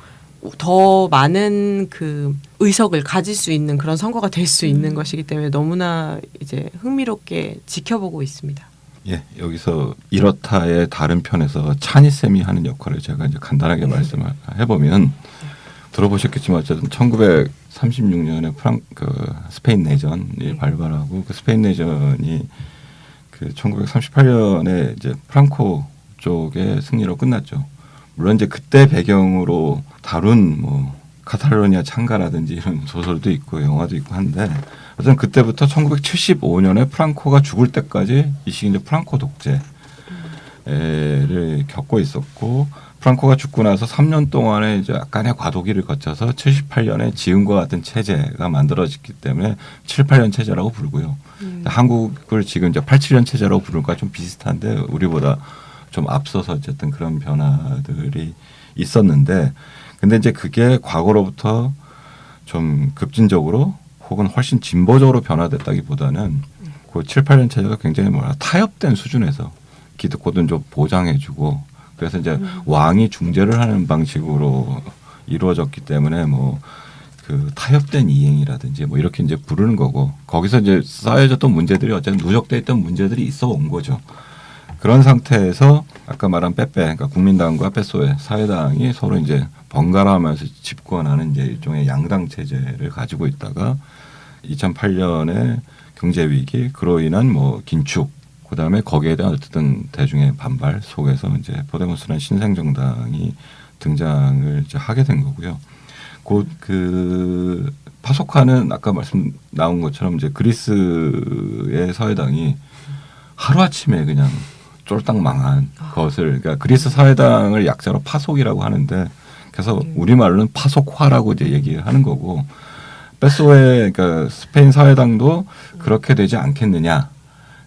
더 많은 그 의석을 가질 수 있는 그런 선거가 될 수 있는 것이기 때문에 너무나 이제 흥미롭게 지켜보고 있습니다. 예, 여기서 이렇다의 다른 편에서 찬이 쌤이 하는 역할을 제가 이제 간단하게 말씀을 해보면 들어보셨겠지만 어쨌든 1936년에 그 스페인 내전이 발발하고 그 스페인 내전이 그 1938년에 이제 프랑코 쪽의 승리로 끝났죠. 물론 이제 그때 배경으로 다룬 뭐 카탈로니아 창가라든지 이런 소설도 있고 영화도 있고 한데 어쨌든 그때부터 1975년에 프랑코가 죽을 때까지 이 시기 이제 프랑코 독재를 겪고 있었고 프랑코가 죽고 나서 3년 동안에 이제 약간의 과도기를 거쳐서 78년에 지금과 같은 체제가 만들어졌기 때문에 78년 체제라고 부르고요. 한국을 지금 이제 87년 체제라고 부를까 좀 비슷한데 우리보다 좀 앞서서 어쨌든 그런 변화들이 있었는데 근데 이제 그게 과거로부터 좀 급진적으로 혹은 훨씬 진보적으로 변화됐다기보다는 그 7, 8년 체제가 굉장히 타협된 수준에서 기득권은 좀 보장해주고 그래서 이제 왕이 중재를 하는 방식으로 이루어졌기 때문에 뭐 그 타협된 이행이라든지 뭐 이렇게 이제 부르는 거고 거기서 이제 쌓여졌던 문제들이 어쨌든 누적돼 있던 문제들이 있어 온 거죠. 그런 상태에서 아까 말한 빼빼 그러니까 국민당과 빼소의 사회당이 서로 이제 번갈아가면서 집권하는 이제 일종의 양당 체제를 가지고 있다가 2008년에 경제 위기 그로 인한 뭐 긴축 그다음에 거기에 대한 어쨌든 대중의 반발 속에서 이제 포데모스라는 신생 정당이 등장을 이제 하게 된 거고요. 곧 그 파소카는 아까 말씀 나온 것처럼 이제 그리스의 사회당이 하루 아침에 그냥 쫄딱 망한 것을 그러니까 그리스 사회당을 약자로 파속이라고 하는데 그래서 우리 말로는 파속화라고 이제 얘기를 하는 거고 빼소의 그러니까 스페인 사회당도 그렇게 되지 않겠느냐.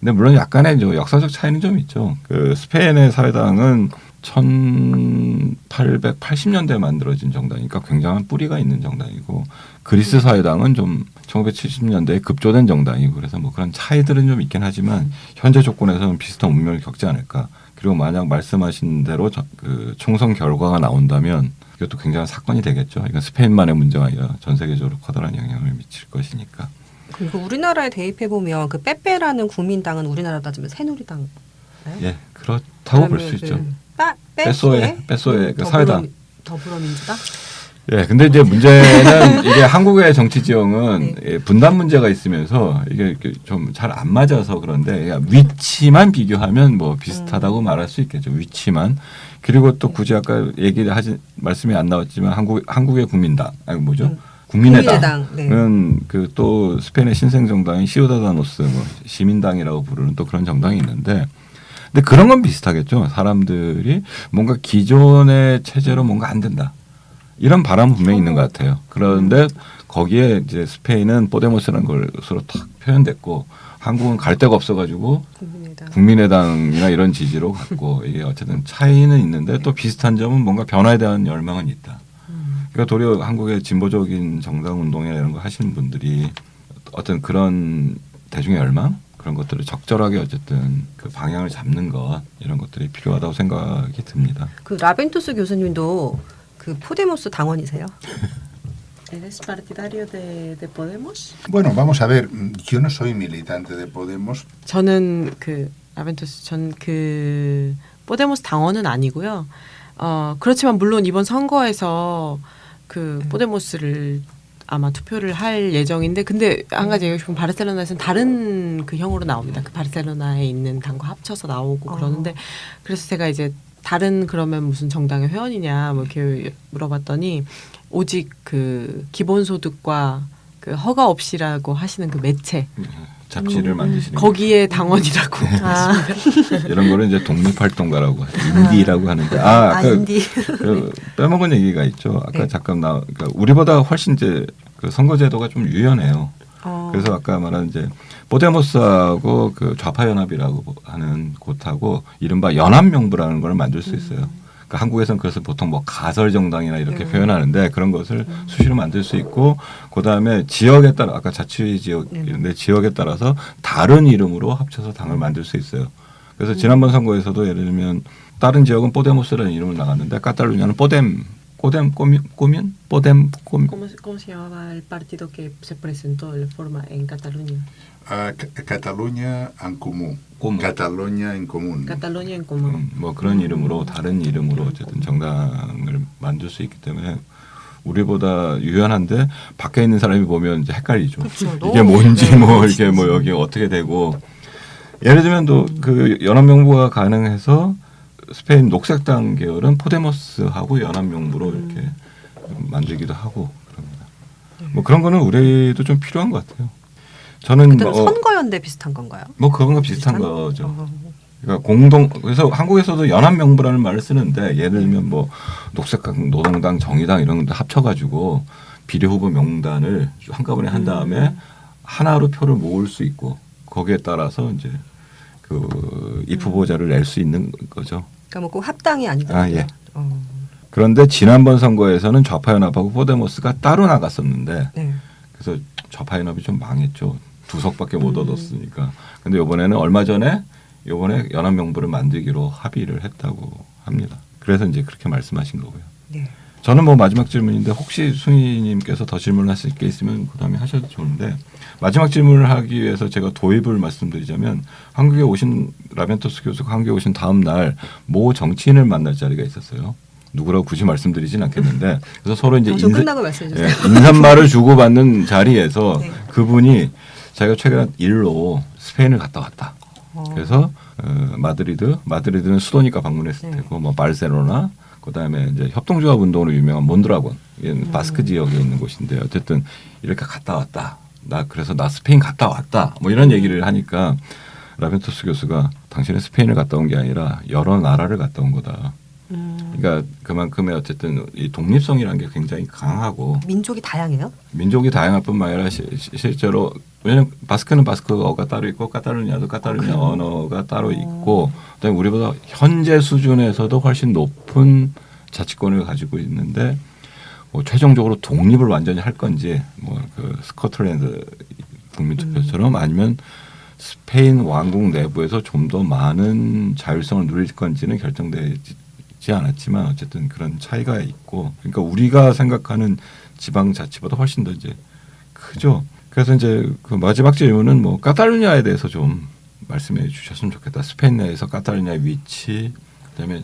근데 물론 약간의 역사적 차이는 좀 있죠. 그 스페인의 사회당은 1880년대에 만들어진 정당이니까 굉장한 뿌리가 있는 정당이고 그리스 사회당은 좀 1970년대에 급조된 정당이고 그래서 뭐 그런 차이들은 좀 있긴 하지만 현재 조건에서는 비슷한 운명을 겪지 않을까. 그리고 만약 말씀하신 대로 그 총선 결과가 나온다면 이것도 굉장한 사건이 되겠죠. 이건 스페인만의 문제가 아니라 전 세계적으로 커다란 영향을 미칠 것이니까. 그리고 우리나라에 대입해 보면 그 빼빼라는 국민당은 우리나라 따지면 새누리당. 예, 그렇다고 볼 수 있죠. 빼소의 그 사회당. 더불어민주당. 예, 근데 이제 문제는 이게 한국의 정치 지형은 네. 분단 문제가 있으면서 이게 좀 잘 안 맞아서 그런데 위치만 비교하면 뭐 비슷하다고 말할 수 있겠죠. 위치만. 그리고 또 굳이 아까 말씀이 안 나왔지만 한국의 국민당 아니 뭐죠? 국민의당은 네. 그 또 스페인의 신생 정당인 시우다다노스 뭐 시민당이라고 부르는 또 그런 정당이 있는데 근데 그런 건 비슷하겠죠. 사람들이 뭔가 기존의 체제로 뭔가 안 된다. 이런 바람은 분명히 있는 것 같아요. 그런데 거기에 이제 스페인은 포데모스라는 것으로 탁 표현됐고 한국은 갈 데가 없어가지고 국민의당이나 이런 지지로 갔고 이게 어쨌든 차이는 있는데 또 비슷한 점은 뭔가 변화에 대한 열망은 있다. 그러니까 도리어 한국의 진보적인 정당 운동이나 이런 거 하시는 분들이 어떤 그런 대중의 열망 그런 것들을 적절하게 어쨌든 그 방향을 잡는 것 이런 것들이 필요하다고 생각이 듭니다. 그 라벤투스 교수님도 그 포데모스 당원이세요? ¿Eres partidario de Podemos? Bueno, vamos a ver, yo no soy militante de Podemos. 저는 그 라벤투스 전 그 포데모스 당원은 아니고요. 그렇지만 물론 이번 선거에서 그 포데모스를 아마 투표를 할 예정인데 근데 한 가지 얘기하고 싶은 바르셀로나에서는 다른 그 형으로 나옵니다. 그 바르셀로나에 있는 당과 합쳐서 나오고 그러는데 그래서 제가 이제 다른 그러면 무슨 정당의 회원이냐 뭐 이렇게 물어봤더니 오직 그 기본소득과 그 허가 없이라고 하시는 그 매체 잡지를 만드시는 거기에 당원이라고 이런 거를 이제 독립활동가라고 인디라고 하는데 인디. 그 빼먹은 얘기가 있죠. 아까 네. 잠깐 그러니까 우리보다 훨씬 이제 그 선거제도가 좀 유연해요. 그래서 아까 말한 이제 포데모스하고 그 좌파연합이라고 하는 곳하고 이른바 연합명부라는 걸 만들 수 있어요. 그러니까 한국에서는 그래서 보통 뭐 가설정당이나 이렇게 표현하는데 그런 것을 수시로 만들 수 있고 그다음에 지역에 따라 아까 자치 지역인데 지역에 따라서 다른 이름으로 합쳐서 당을 만들 수 있어요. 그래서 지난번 선거에서도 예를 들면 다른 지역은 포데모스라는 이름을 나갔는데 카탈루냐는 포뎀 꼬뮌? 포뎀 꼬뮌. ¿Cómo se llamaba el partido que se presentó en forma en Cataluña? Cataluña en común. Común. Cataluña en común. Cataluña en común. 뭐 그런 이름으로 다른 이름으로 어쨌든 정당을 만들 수 있기 때문에 우리보다 유연한데 밖에 있는 사람이 보면 이제 헷갈리죠. 이게 뭔지 뭐 이게 뭐 여기 어떻게 되고 예를 들면 또 그 연합명부가 가능해서 스페인 녹색당 계열은 포데모스하고 연합명부로 이렇게 만들기도 하고 그럽니다. 뭐 그런 거는 우리도 좀 필요한 것 같아요. 저는 그때는 선거연대 비슷한 건가요? 뭐 그런 거 비슷한 거죠. 그러니까 그래서 한국에서도 연합명부라는 말을 쓰는데 예를 들면 뭐 녹색당, 노동당, 정의당 이런 거 합쳐가지고 비례후보 명단을 한꺼번에 한 다음에 하나로 표를 모을 수 있고 거기에 따라서 이제 그 입 후보자를 낼 수 있는 거죠. 그러니까 뭐 꼭 합당이 아니더라고요. 예. 그런데 지난번 선거에서는 좌파연합하고 포데모스가 따로 나갔었는데 네. 그래서 좌파연합이 좀 망했죠. 2석밖에 못 얻었으니까. 근데 이번에는 얼마 전에 이번에 연합명부를 만들기로 합의를 했다고 합니다. 그래서 이제 그렇게 말씀하신 거고요. 네. 저는 뭐 마지막 질문인데 혹시 숭이님께서 더 질문하실 게 있으면 그다음에 하셔도 좋은데 마지막 질문을 하기 위해서 제가 도입을 말씀드리자면 한국에 오신 라벤토스 교수가 한국에 오신 다음 날 모 정치인을 만날 자리가 있었어요. 누구라고 굳이 말씀드리진 않겠는데 그래서 서로 이제 끝나고 말씀해 주세요. 인사말을 주고받는 자리에서 네. 그분이 자기가 최근에 일로 스페인을 갔다 왔다. 그래서 마드리드는 수도니까 방문했을 테고 뭐 바르셀로나 그다음에 이제 협동조합 운동으로 유명한 몬드라곤 바스크 지역에 있는 곳인데 어쨌든 이렇게 갔다 왔다. 그래서 나 스페인 갔다 왔다. 뭐 이런 얘기를 하니까 라벤토스 교수가 당신은 스페인을 갔다 온 게 아니라 여러 나라를 갔다 온 거다. 그러니까 그만큼의 어쨌든 이 독립성이라는 게 굉장히 강하고 민족이 다양해요? 민족이 다양할 뿐만 아니라 실제로 왜냐하면 바스크는 바스크어가 따로 있고 카탈루냐도 카탈루냐 언어가 따로 있고 그다음에 우리보다 현재 수준에서도 훨씬 높은 자치권을 가지고 있는데 뭐 최종적으로 독립을 완전히 할 건지 뭐 그 스코틀랜드 국민투표처럼 아니면 스페인 왕국 내부에서 좀 더 많은 자율성을 누릴 건지는 결정되지 않았지만 어쨌든 그런 차이가 있고 그러니까 우리가 생각하는 지방자치보다 훨씬 더 이제 크죠. 그래서 이제 그 마지막 질문은 뭐 카탈루냐에 대해서 좀 말씀해 주셨으면 좋겠다. 스페인 내에서 카탈루냐의 위치 그다음에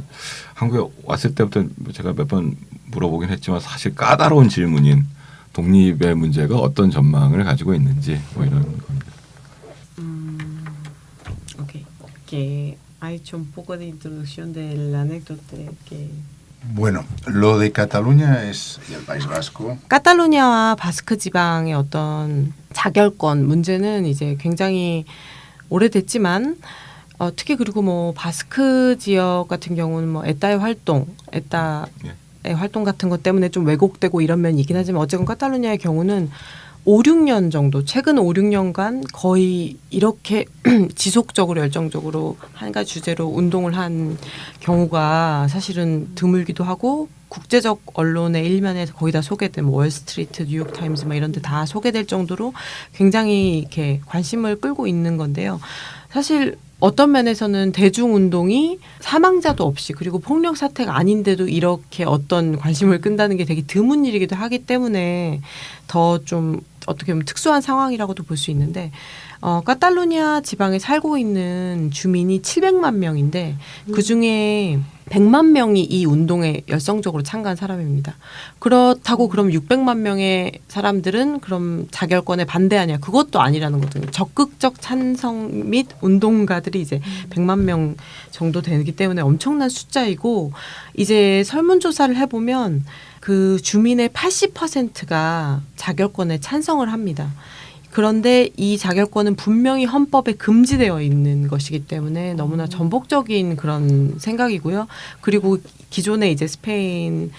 한국에 왔을 때부터 제가 몇 번 물어보긴 했지만 사실 까다로운 질문인 독립의 문제가 어떤 전망을 가지고 있는지 뭐 이런 겁니다. Okay. Que ha hecho un poco de introducción de la anécdota que Bueno, lo de Cataluña y el País Vasco. 카탈루냐와 바스크 지방의 어떤 자결권 문제는 이제 굉장히 오래됐지만 특히 그리고 뭐 바스크 지역 같은 경우는 뭐 에따의 활동, 에따의 활동 같은 것 때문에 좀 왜곡되고 이런 면이 있긴 하지만 어쨌건 카탈루냐의 경우는 5, 6년 정도 최근 5, 6년간 거의 이렇게 지속적으로 열정적으로 한 가지 주제로 운동을 한 경우가 사실은 드물기도 하고 국제적 언론의 일면에 거의 다 소개된 뭐 월스트리트, 뉴욕타임즈 막 이런 데 다 소개될 정도로 굉장히 이렇게 관심을 끌고 있는 건데요. 사실 어떤 면에서는 대중운동이 사망자도 없이 그리고 폭력 사태가 아닌데도 이렇게 어떤 관심을 끈다는 게 되게 드문 일이기도 하기 때문에 더 좀 어떻게 보면 특수한 상황이라고도 볼 수 있는데 카탈루냐 지방에 살고 있는 주민이 700만 명인데 그중에 100만 명이 이 운동에 열성적으로 참가한 사람입니다. 그렇다고 그럼 600만 명의 사람들은 그럼 자결권에 반대하냐? 그것도 아니라는 거거든요. 적극적 찬성 및 운동가들이 이제 100만 명 정도 되기 때문에 엄청난 숫자이고 이제 설문조사를 해보면 그 주민의 80%가 자결권에 찬성을 합니다. 그런데 이 자결권은 분명히 헌법에 금지되어 있는 것이기 때문에 너무나 전복적인 그런 생각이고요. 그리고 기존에 이제 스페인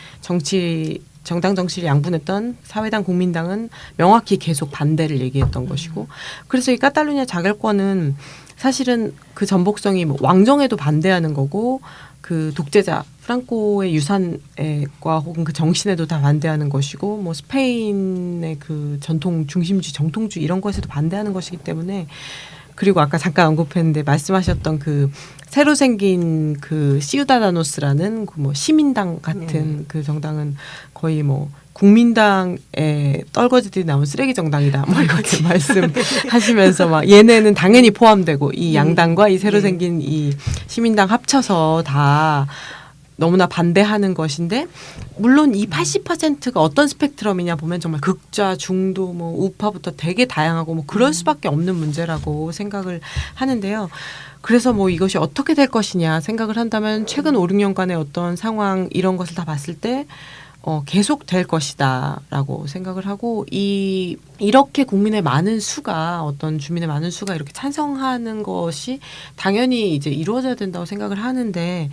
정당 정치를 양분했던 사회당 국민당은 명확히 계속 반대를 얘기했던 것이고 그래서 이 카탈루냐 자결권은 사실은 그 전복성이 뭐 왕정에도 반대하는 거고 그 독재자 프랑코의 유산과 혹은 그 정신에도 다 반대하는 것이고 뭐 스페인의 그 전통 중심주의 정통주의 이런 것에도 반대하는 것이기 때문에 그리고 아까 잠깐 언급했는데 말씀하셨던 그 새로 생긴 그 시우다다노스라는 그 뭐 시민당 같은 그 정당은 거의 뭐 국민당에 떨거지들이 나온 쓰레기 정당이다. 뭐 이렇게 말씀하시면서 막 얘네는 당연히 포함되고 이 양당과 이 새로 생긴 이 시민당 합쳐서 다 너무나 반대하는 것인데 물론 이 80%가 어떤 스펙트럼이냐 보면 정말 극좌, 중도, 뭐 우파부터 되게 다양하고 뭐 그럴 수밖에 없는 문제라고 생각을 하는데요. 그래서 뭐 이것이 어떻게 될 것이냐 생각을 한다면 최근 5, 6년간의 어떤 상황 이런 것을 다 봤을 때 계속 될 것이다라고 생각을 하고 이렇게 국민의 많은 수가 어떤 주민의 많은 수가 이렇게 찬성하는 것이 당연히 이제 이루어져야 된다고 생각을 하는데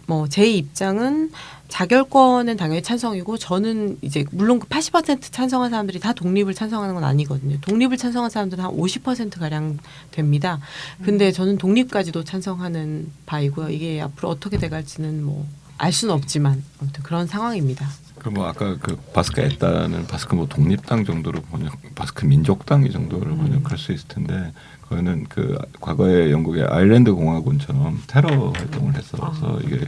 뭐 제 입장은 자결권은 당연히 찬성이고 저는 이제 물론 그 80% 찬성한 사람들이 다 독립을 찬성하는 건 아니거든요. 독립을 찬성한 사람들은 한 50% 가량 됩니다. 근데 저는 독립까지도 찬성하는 바이고요. 이게 앞으로 어떻게 돼갈지는 뭐 알 수는 없지만 아무튼 그런 상황입니다. 그 뭐 아까 그 바스크 에따는 바스크 뭐 독립당 정도로 번역, 바스크 민족당 이 정도로 번역할 수 있을 텐데 그거는 그 과거에 영국의 아일랜드 공화군처럼 테러 활동을 했어서 이게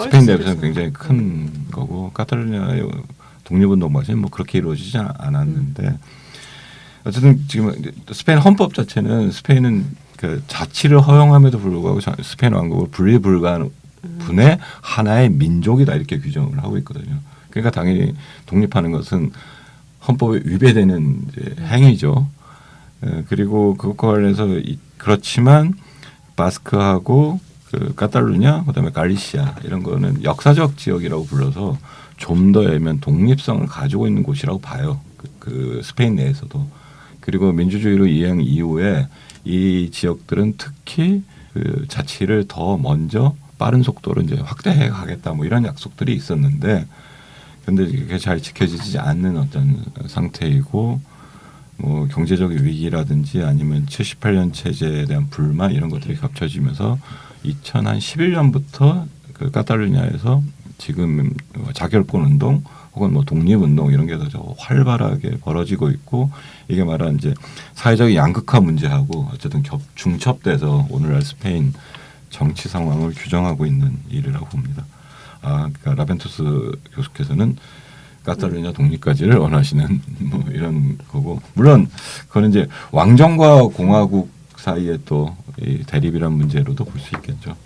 스페인 내에서는 굉장히 큰 거고 카탈루냐의 독립운동 마저 뭐 그렇게 이루어지지 않았는데 어쨌든 지금 스페인 헌법 자체는 스페인은 그 자치를 허용함에도 불구하고 스페인 왕국을 분리 불가한 분의 하나의 민족이다 이렇게 규정을 하고 있거든요. 그러니까 당연히 독립하는 것은 헌법에 위배되는 이제 행위죠. 그리고 그것과 관련해서 그렇지만 바스크하고 그 카탈루냐 그다음에 갈리시아 이런 거는 역사적 지역이라고 불러서 좀 더 열면 독립성을 가지고 있는 곳이라고 봐요. 그 스페인 내에서도. 그리고 민주주의로 이행 이후에 이 지역들은 특히 그 자치를 더 먼저 빠른 속도로 이제 확대해 가겠다 뭐 이런 약속들이 있었는데 근데 이게 잘 지켜지지 않는 어떤 상태이고 뭐 경제적 위기라든지 아니면 78년 체제에 대한 불만 이런 것들이 겹쳐지면서 2011년부터 그 카탈루냐에서 지금 자결권 운동 혹은 뭐 독립 운동 이런 게 더 활발하게 벌어지고 있고 이게 말한 이제 사회적 양극화 문제하고 어쨌든 중첩돼서 오늘날 스페인 정치 상황을 규정하고 있는 일이라고 봅니다. 그러니까 라벤투스 교수께서는 카탈루냐 독립까지를 원하시는 뭐 이런 거고 물론 그거는 이제 왕정과 공화국 사이에 또 이 대립이란 문제로도 볼 수 있겠죠.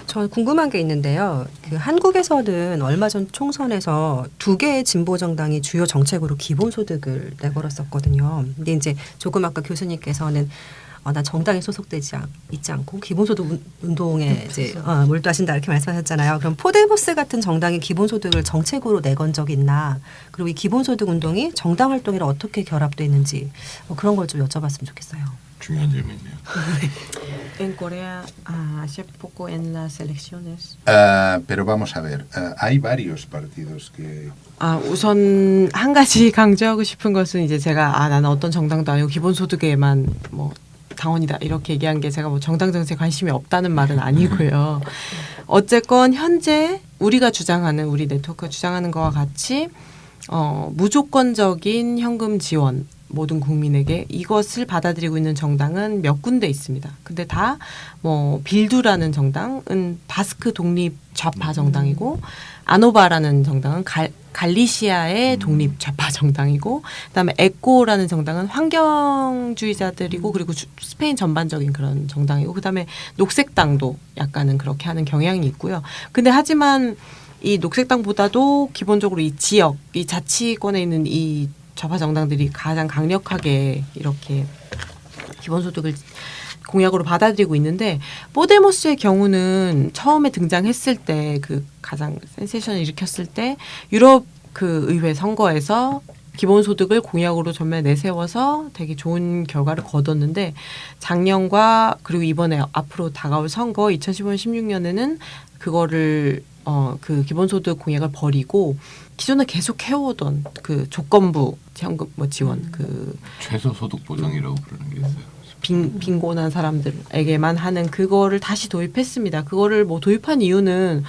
저 궁금한 게 있는데요. 그 한국에서는 얼마 전 총선에서 2개의 진보 정당이 주요 정책으로 기본소득을 내걸었었거든요. 근데 이제 조금 아까 교수님께서는 난 정당에 소속되지 있지 않고 기본소득 운동에 이제 몰두하신다 이렇게 말씀하셨잖아요. 그럼 포데모스 같은 정당이 기본소득을 정책으로 내건 적이 있나? 그리고 이 기본소득 운동이 정당 활동이랑 어떻게 결합되어 있는지 그런 걸 좀 여쭤봤으면 좋겠어요. 중요한 질문이네요. En Corea, hace poco en las elecciones. Pero vamos a ver, hay varios partidos que 우선 한 가지 강조하고 싶은 것은 이제 제가 나는 어떤 정당도 아니고 기본소득에만 뭐 당원이다 이렇게 얘기한 게 제가 뭐 정당 정치에 관심이 없다는 말은 아니고요. 어쨌건 현재 우리가 주장하는 우리 네트워크가 주장하는 거와 같이 무조건적인 현금 지원 모든 국민에게 이것을 받아들이고 있는 정당은 몇 군데 있습니다. 근데 다 뭐 빌두라는 정당은 바스크 독립 좌파 정당이고 아노바라는 정당은 갈리시아의 독립 좌파 정당이고 그다음에 에코라는 정당은 환경주의자들이고 그리고 스페인 전반적인 그런 정당이고 그다음에 녹색당도 약간은 그렇게 하는 경향이 있고요. 근데 하지만 이 녹색당보다도 기본적으로 이 지역, 이 자치권에 있는 이 좌파 정당들이 가장 강력하게 이렇게 기본소득을 공약으로 받아들이고 있는데 포데모스의 경우는 처음에 등장했을 때 그 가장 센세이션을 일으켰을 때 유럽 그 의회 선거에서 기본소득을 공약으로 전면에 내세워서 되게 좋은 결과를 거뒀는데 작년과 그리고 이번에 앞으로 다가올 선거 2015년 16년에는 그거를 그 기본소득 공약을 버리고 기존에 계속 해오던 그 조건부 현금 뭐 지원 그 최저소득 보장이라고 부르는 게 있어요. 빈곤한 사람들에게만 하는 그거를 다시 도입했습니다. 그거를 뭐 도입한 이유는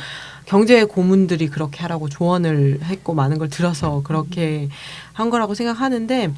경제 고문들이 그렇게 하라고 조언을 했고 많은 걸 들어서 그렇게 한 거라고 생각하는데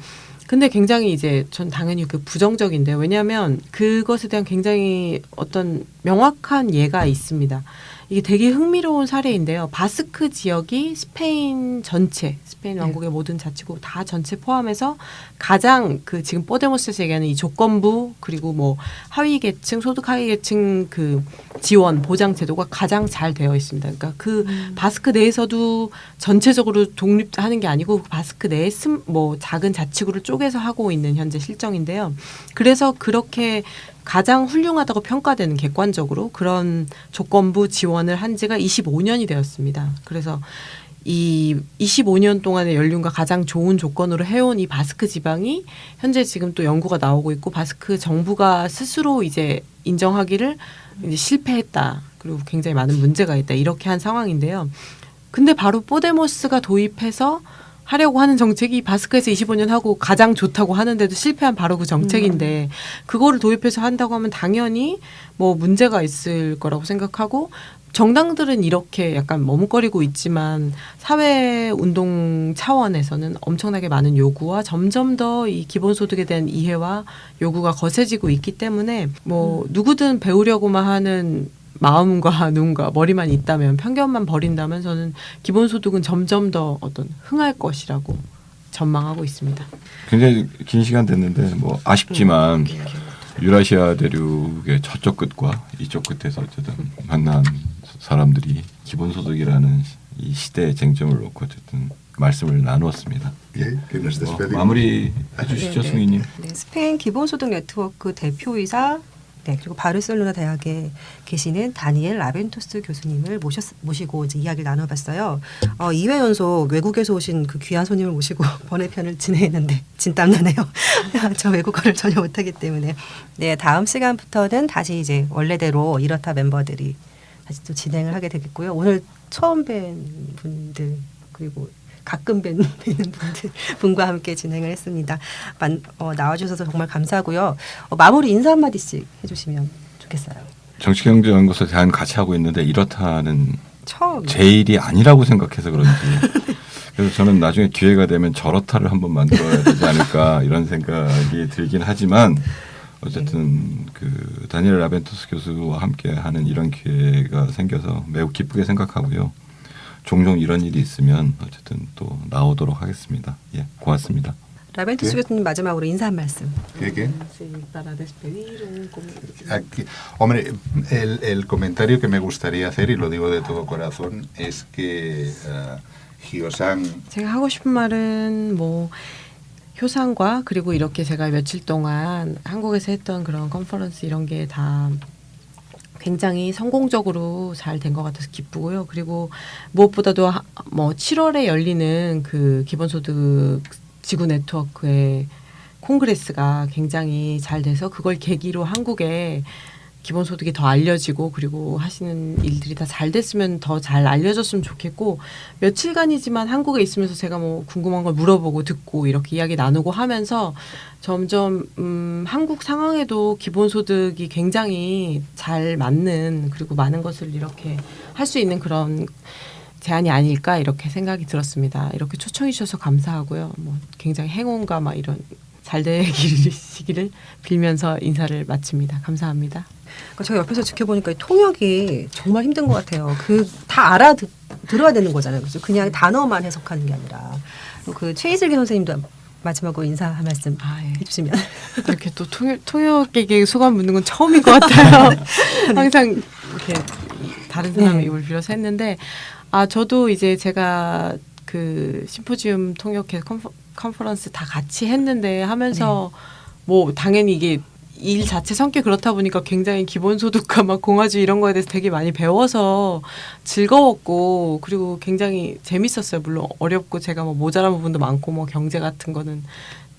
근데 굉장히 이제 전 당연히 그 부정적인데요. 왜냐하면 그것에 대한 굉장히 어떤 명확한 예가 있습니다. 이게 되게 흥미로운 사례인데요. 바스크 지역이 스페인 전체, 스페인 왕국의 모든 자치구 다 전체 포함해서 가장 그 지금 포데모스에서 얘기하는 이 조건부 그리고 뭐 하위 계층, 소득 하위 계층 그 지원 보장 제도가 가장 잘 되어 있습니다. 그러니까 그 바스크 내에서도 전체적으로 독립하는 게 아니고 바스크 내에 뭐 작은 자치구를 쪼개서 하고 있는 현재 실정인데요. 그래서 그렇게 가장 훌륭하다고 평가되는 객관적으로 그런 조건부 지원을 한 지가 25년이 되었습니다. 그래서 이 25년 동안의 연륜과 가장 좋은 조건으로 해온 이 바스크 지방이 현재 지금 또 연구가 나오고 있고 바스크 정부가 스스로 이제 인정하기를 이제 실패했다. 그리고 굉장히 많은 문제가 있다. 이렇게 한 상황인데요. 근데 바로 포데모스가 도입해서 하려고 하는 정책이 바스크에서 25년 하고 가장 좋다고 하는데도 실패한 바로 그 정책인데 그거를 도입해서 한다고 하면 당연히 뭐 문제가 있을 거라고 생각하고 정당들은 이렇게 약간 머뭇거리고 있지만 사회운동 차원에서는 엄청나게 많은 요구와 점점 더 이 기본소득에 대한 이해와 요구가 거세지고 있기 때문에 뭐 누구든 배우려고만 하는 마음과 눈과 머리만 있다면 편견만 버린다면 저는 기본소득은 점점 더 어떤 흥할 것이라고 전망하고 있습니다. 굉장히 긴 시간 됐는데 뭐 아쉽지만 유라시아 대륙의 저쪽 끝과 이쪽 끝에서 어쨌든 만난 사람들이 기본소득이라는 이 시대의 쟁점을 놓고 어쨌든 말씀을 나누었습니다. que nos despedimos. 마무리 해주시죠, 승희님. 네, 스페인 기본소득 네트워크 대표이사 네, 그리고 바르셀로나 대학에 계시는 다니엘 라벤토스 교수님을 모시고 이제 이야기를 나눠봤어요. 2회 연속 외국에서 오신 그 귀한 손님을 모시고 번외편을 진행했는데 진땀 나네요. 저 외국어를 전혀 못하기 때문에. 네, 다음 시간부터는 다시 이제 원래대로 이렇다 멤버들이 다시 또 진행을 하게 되겠고요. 오늘 처음 뵌 분들 그리고 가끔 뵈는 분과 함께 진행을 했습니다. 나와주셔서 정말 감사하고요. 마무리 인사 한마디씩 해주시면 좋겠어요. 정치경제연구소 대한 같이 하고 있는데 이렇다는 처음. 제 일이 아니라고 생각해서 그런지 그래서 저는 나중에 기회가 되면 저렇다를 한번 만들어야 되지 않을까 이런 생각이 들긴 하지만 어쨌든 그 다니엘 라벤토스 교수와 함께 하는 이런 기회가 생겨서 매우 기쁘게 생각하고요. 종종 이런 일이 있으면 어쨌든 또 나오도록 하겠습니다. 예, 고맙습니다. 라벤토스 예? 교수님 마지막으로 인사 한 말씀. ¿Qué? para despedir un Aquí, hombre, el comentario que me gustaría hacer, y lo digo de todo corazón, es que Hyo-sang 제가 하고 싶은 말은 뭐 효상과 그리고 이렇게 제가 며칠 동안 한국에서 했던 그런 컨퍼런스 이런 게 다 굉장히 성공적으로 잘 된 것 같아서 기쁘고요. 그리고 무엇보다도 뭐 7월에 열리는 그 기본소득 지구 네트워크의 콩그레스가 굉장히 잘 돼서 그걸 계기로 한국에 기본소득이 더 알려지고 그리고 하시는 일들이 다 잘 됐으면 더 잘 알려졌으면 좋겠고 며칠간이지만 한국에 있으면서 제가 뭐 궁금한 걸 물어보고 듣고 이렇게 이야기 나누고 하면서 점점 한국 상황에도 기본소득이 굉장히 잘 맞는 그리고 많은 것을 이렇게 할 수 있는 그런 제안이 아닐까 이렇게 생각이 들었습니다. 이렇게 초청해 주셔서 감사하고요. 뭐 굉장히 행운과 막 이런 잘 되시기를 빌면서 인사를 마칩니다. 감사합니다. 그러니까 제가 옆에서 지켜보니까 이 통역이 정말 힘든 것 같아요. 그 다 들어야 되는 거잖아요. 그래서 그냥 단어만 해석하는 게 아니라 그 최희슬기 선생님도 마지막으로 인사 한 말씀 예. 해주시면. 이렇게 또 통역에게 소감 묻는 건 처음인 것 같아요. 항상 이렇게 다른 사람의 네. 입을 빌어서 했는데 저도 이제 제가 그 심포지움 통역회 컨퍼런스 다 같이 했는데 하면서 뭐 당연히 이게 일 자체 성격 그렇다 보니까 굉장히 기본소득과 막 공화주의 이런 거에 대해서 되게 많이 배워서 즐거웠고 그리고 굉장히 재밌었어요. 물론 어렵고 제가 뭐 모자란 부분도 많고 뭐 경제 같은 거는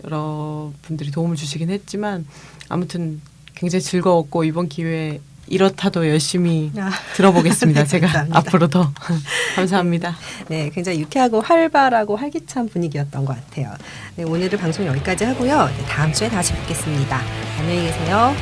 여러 분들이 도움을 주시긴 했지만 아무튼 굉장히 즐거웠고 이번 기회에 이렇다도 열심히 들어보겠습니다. 제가 감사합니다. 앞으로 더 감사합니다. 네, 굉장히 유쾌하고 활발하고 활기찬 분위기였던 것 같아요. 네, 오늘의 방송 여기까지 하고요. 네, 다음 주에 다시 뵙겠습니다. 안녕히 계세요.